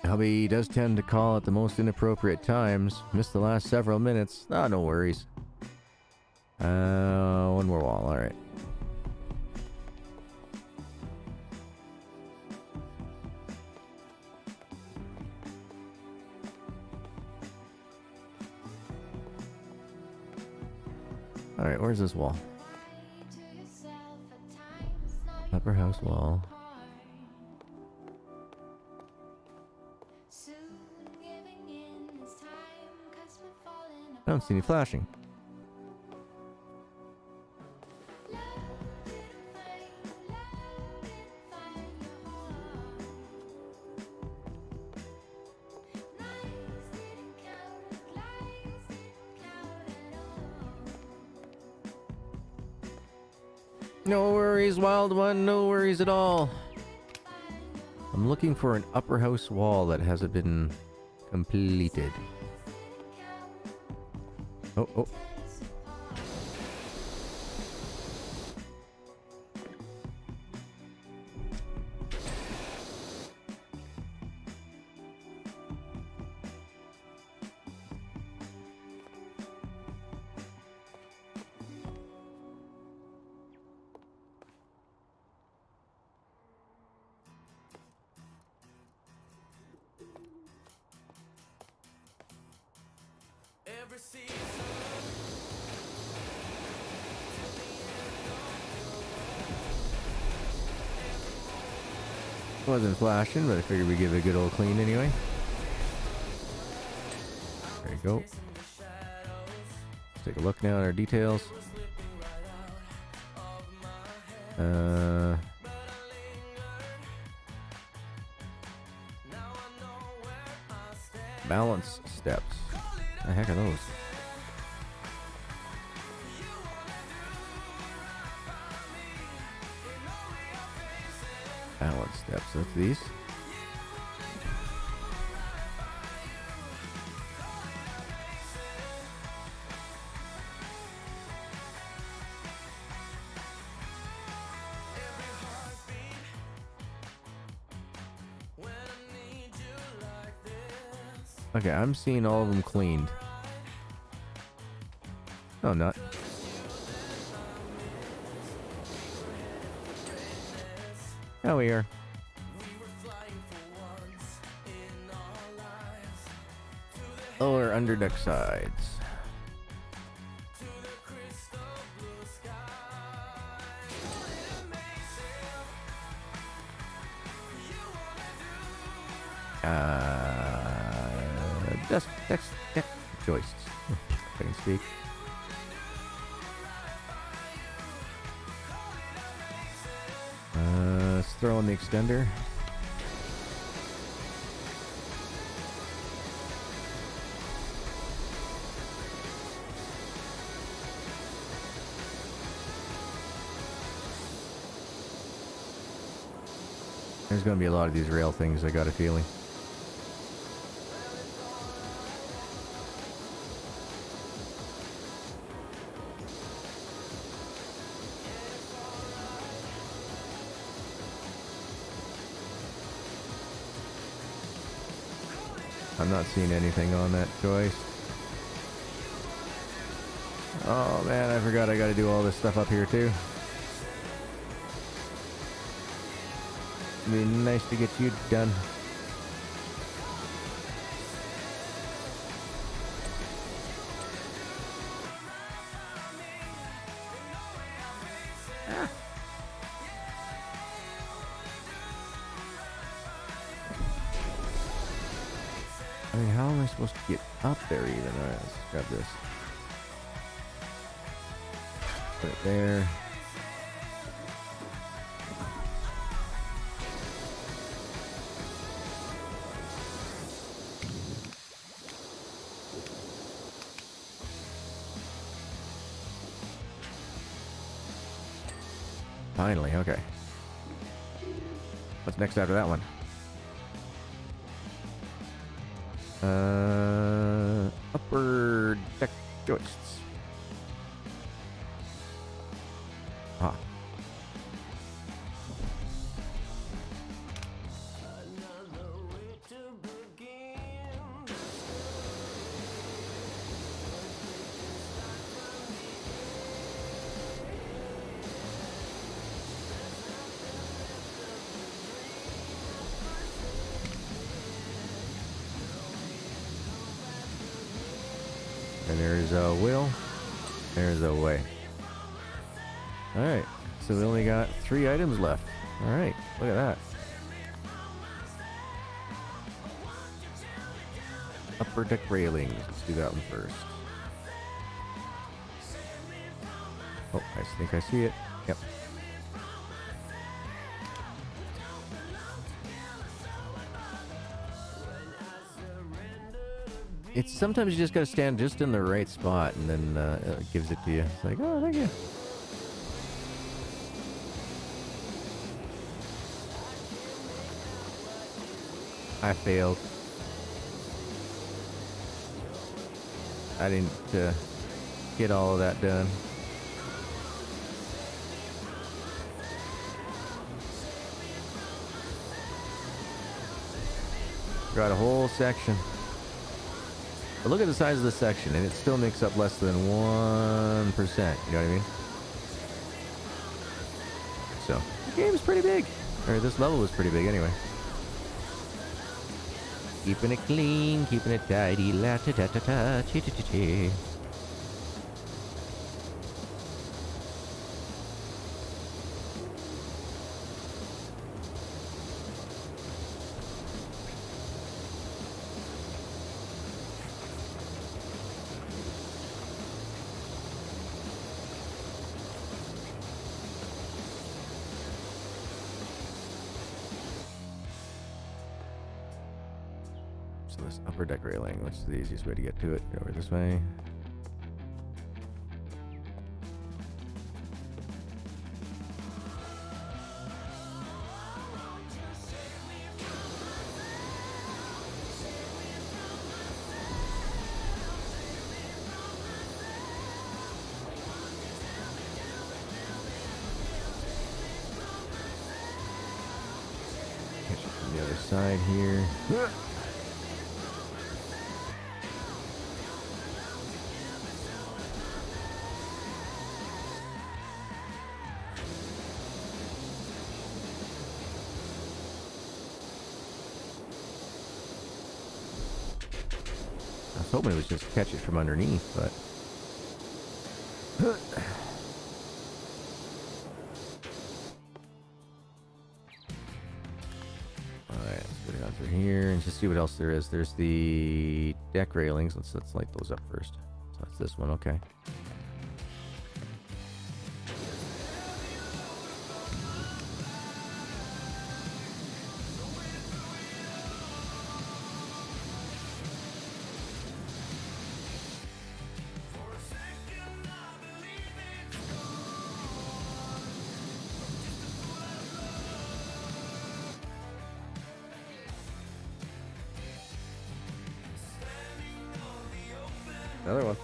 Hubby does tend to call at the most inappropriate times. Missed the last several minutes. Ah, no worries. One more wall, alright. Alright, where's this wall? Upper house wall. I don't see any flashing. No worries, wild one, no worries at all. I'm looking for an upper house wall that hasn't been completed. Oh, oh. Wasn't flashing, but I figured we'd give it a good old clean anyway. There you go. Let's take a look now at our details. Balance steps. The heck are those? Balance steps, that's these. Okay, I'm seeing all of them cleaned. No, I'm not. Oh, we are. Lower underdeck sides. Deck joists. If I can speak. Let's throw in the extender. There's going to be a lot of these rail things, I got a feeling. I'm not seeing anything on that choice. Oh man, I forgot I gotta do all this stuff up here too. It'd be nice to get you done. I mean, how am I supposed to get up there even? Alright, let's grab this. Put it there. Finally, okay. What's next after that one? Upper deck joists. Ah. And there's a will. There's a way. Alright. So we only got 3 items left. Alright. Look at that. Upper deck railings. Let's do that one first. Oh, I think I see it. Yep. It's sometimes you just gotta stand just in the right spot, and then it gives it to you. It's like, oh, thank you. I failed. I didn't get all of that done. Got a whole section. But look at the size of this section, and it still makes up less than 1%. You know what I mean? So, the game is pretty big. Or this level was pretty big anyway. Keeping it clean, keeping it tidy, la ta ta ta ta, chi chi chi chi. So this upper deck railing, what's the easiest way to get to it? Go over this way. Catch it from the other side here. I was hoping it was just catch it from underneath, but... Alright, let's go down through here and just see what else there is. There's the deck railings. Let's light those up first. So that's this one, okay. Another one.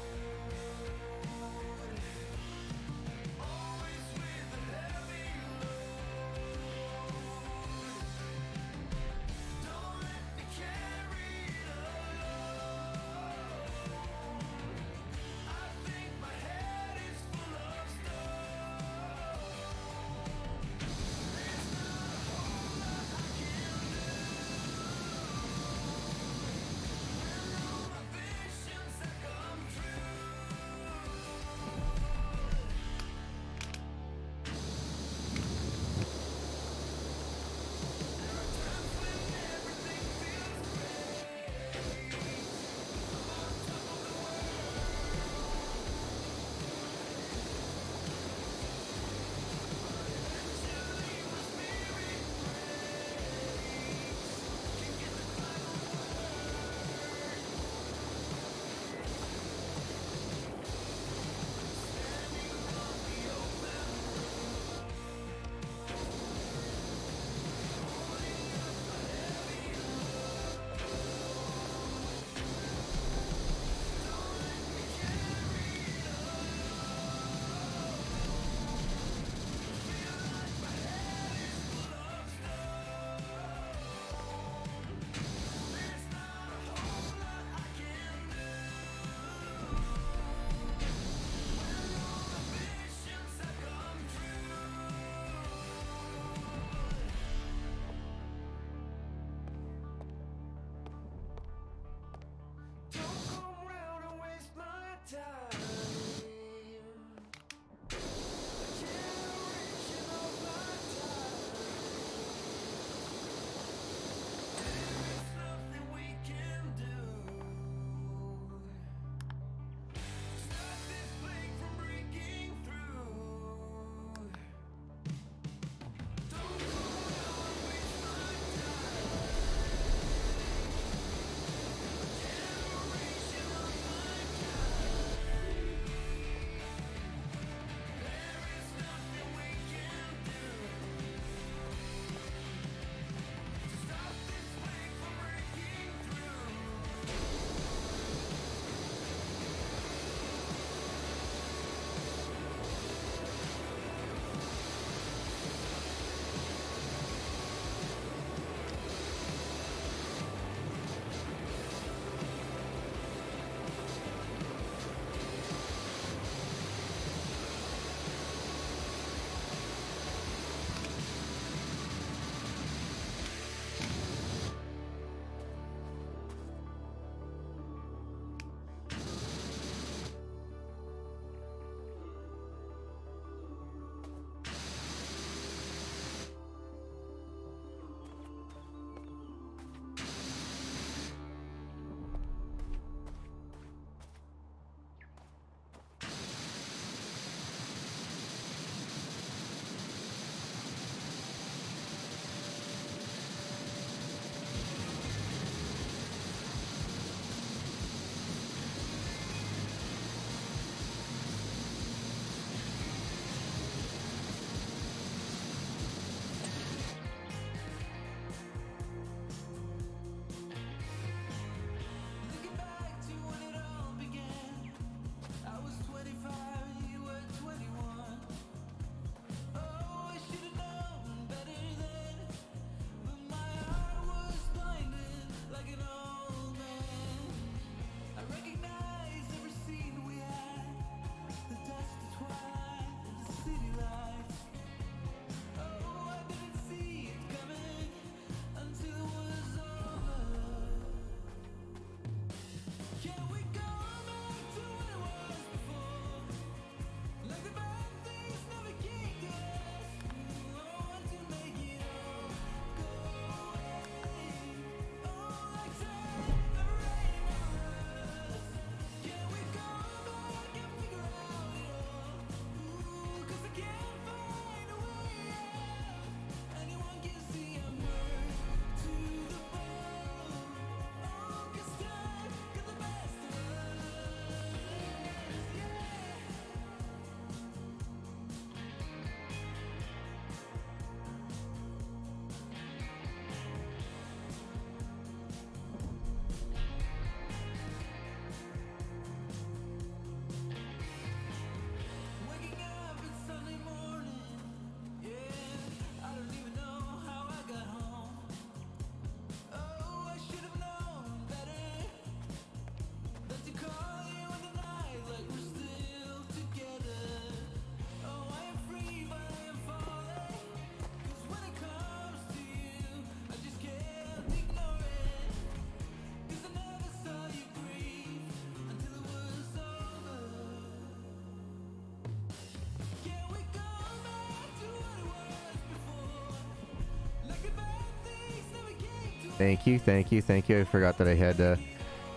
Thank you. I forgot that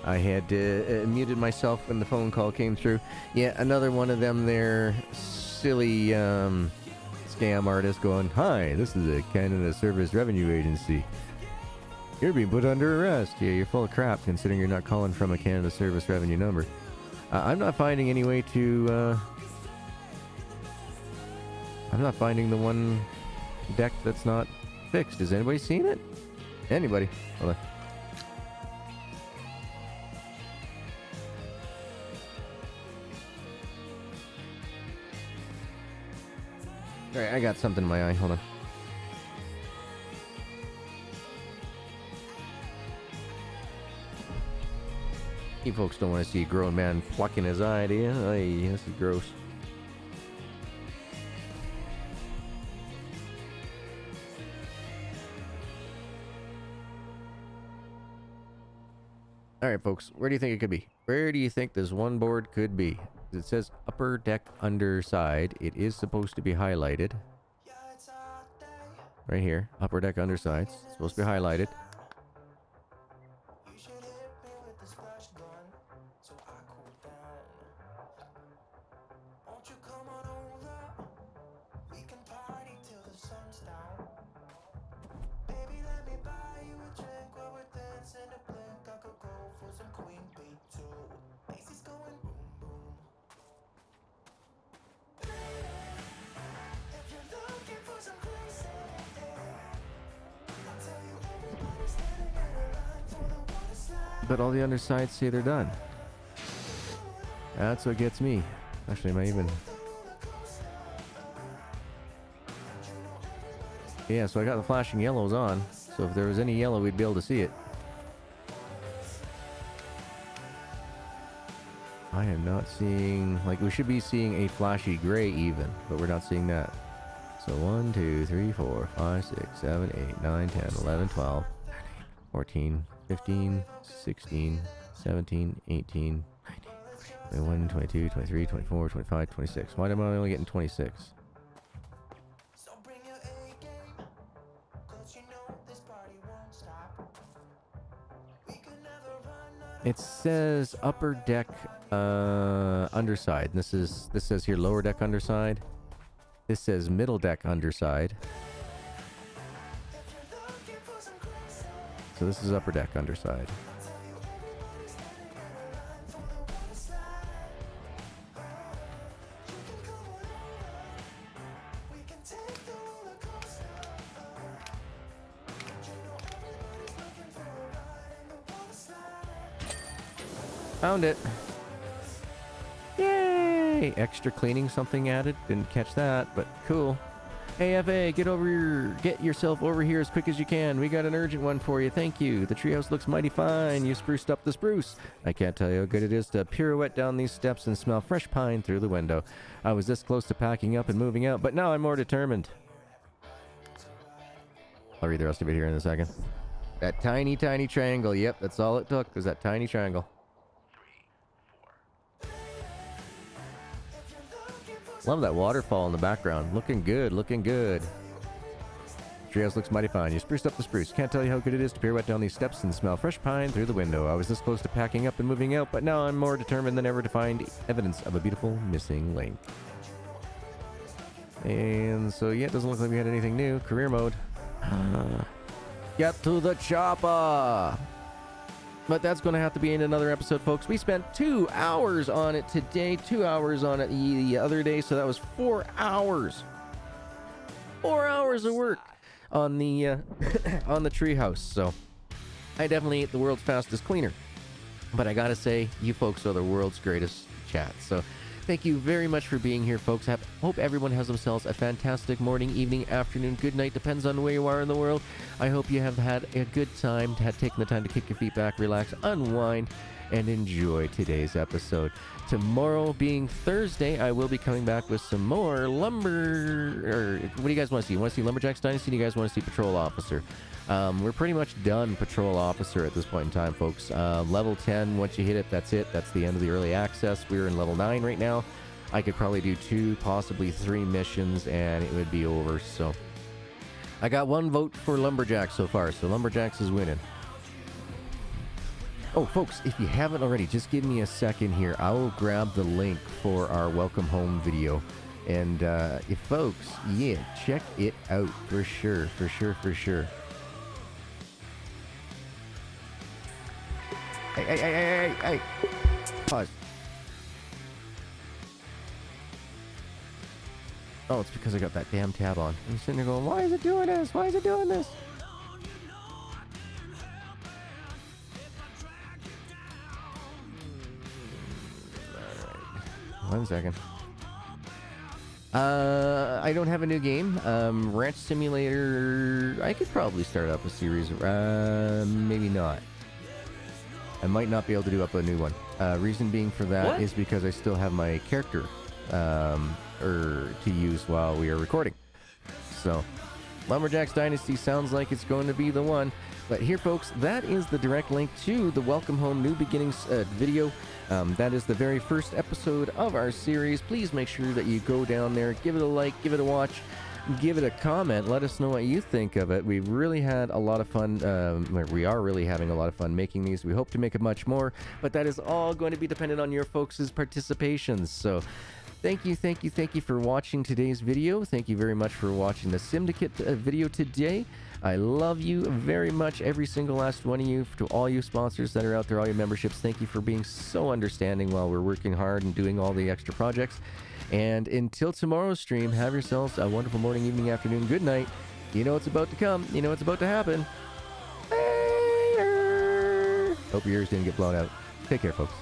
I had muted myself when the phone call came through. Yeah, another one of them there silly scam artists going, "Hi, this is a Canada Service Revenue Agency. You're being put under arrest." Yeah, you're full of crap considering you're not calling from a Canada Service Revenue number. I'm not finding any way to... I'm not finding the one deck that's not fixed. Has anybody seen it? Anybody? Hold on. Alright, I got something in my eye. Hold on. You folks don't want to see a grown man plucking his eye, do you? Ay, this is gross. Alright, folks, where do you think it could be? Where do you think this one board could be? It says upper deck underside. It is supposed to be highlighted. Right here, upper deck underside. It's supposed to be highlighted. But all the undersides say they're done. That's what gets me. Actually, am I even... Yeah, so I got the flashing yellows on. So if there was any yellow, we'd be able to see it. I am not seeing... Like, we should be seeing a flashy gray even, but we're not seeing that. So 1, 2, 3, 4, 5, 6, 7, 8, 9, 10, 11, 12, 14, 15, 16, 17, 18, 21, 22, 23, 24, 25, 26. Why am I only getting 26? It says upper deck underside. This says here lower deck underside. This says middle deck underside. So this is upper deck underside. Found it. Yay! Extra cleaning something added. Didn't catch that, but cool. AFA, get yourself over here as quick as you can. We got an urgent one for you. Thank you. The treehouse looks mighty fine. You spruced up the spruce. I can't tell you how good it is to pirouette down these steps and smell fresh pine through the window. I was this close to packing up and moving out, but now I'm more determined. I'll read the rest of it here in a second. That tiny, tiny triangle. Yep, that's all it took, was that tiny triangle. Love that waterfall in the background. Looking good, looking good. Treehouse looks mighty fine. You spruced up the spruce. Can't tell you how good it is to pirouette down these steps and smell fresh pine through the window. I was this close to packing up and moving out, but now I'm more determined than ever to find evidence of a beautiful missing link. And so, yeah, it doesn't look like we had anything new. Career mode. Get to the chopper! But that's going to have to be in another episode, folks. We spent 2 hours on it today, 2 hours on it the other day, so that was 4 hours. 4 hours of work on the on the treehouse. So I definitely ain't the world's fastest cleaner, but I gotta say, you folks are the world's greatest chat. So thank you very much for being here, folks. Hope everyone has themselves a fantastic morning, evening, afternoon, good night, depends on where you are in the world. I hope you have had a good time, taking the time to kick your feet back, relax, unwind, and enjoy today's episode. Tomorrow being Thursday, I will be coming back with some more lumber... what do you guys want to see? You want to see Lumberjack's Dynasty? Do you guys want to see Patrol Officer? We're pretty much done Patrol Officer at this point in time, folks. Level 10, once you hit it, that's it. That's the end of the early access. We're in level 9 right now. I could probably do 2, possibly 3 missions, and it would be over. So I got 1 vote for Lumberjacks so far, so Lumberjacks is winning. Oh, folks, if you haven't already, just give me a second here. I will grab the link for our welcome home video. And if folks, yeah, check it out for sure, for sure, for sure. Hey. Pause. Oh, it's because I got that damn tab on. I'm sitting there going, why is it doing this? Why is it doing this? Alright. 1 second. I don't have a new game. Ranch Simulator, I could probably start up a series. Maybe not. I might not be able to do up a new one. Reason being for that is because I still have my character to use while we are recording. So, Lumberjacks Dynasty sounds like it's going to be the one. But here, folks, that is the direct link to the Welcome Home New Beginnings video. That is the very first episode of our series. Please make sure that you go down there, give it a like, give it a watch, give it a comment. Let us know what you think of it. We've really had a lot of fun. We are really having a lot of fun making these. We hope to make it much more, but that is all going to be dependent on your folks' participations. So thank you for watching today's video. Thank you very much for watching the Simdicate video today. I love you very much, every single last one of you. To all you sponsors that are out there, all your memberships, thank you for being so understanding while we're working hard and doing all the extra projects. And until tomorrow's stream, have yourselves a wonderful morning, evening, afternoon, good night. You know what's about to come. You know what's about to happen. Hope your ears didn't get blown out. Take care, folks.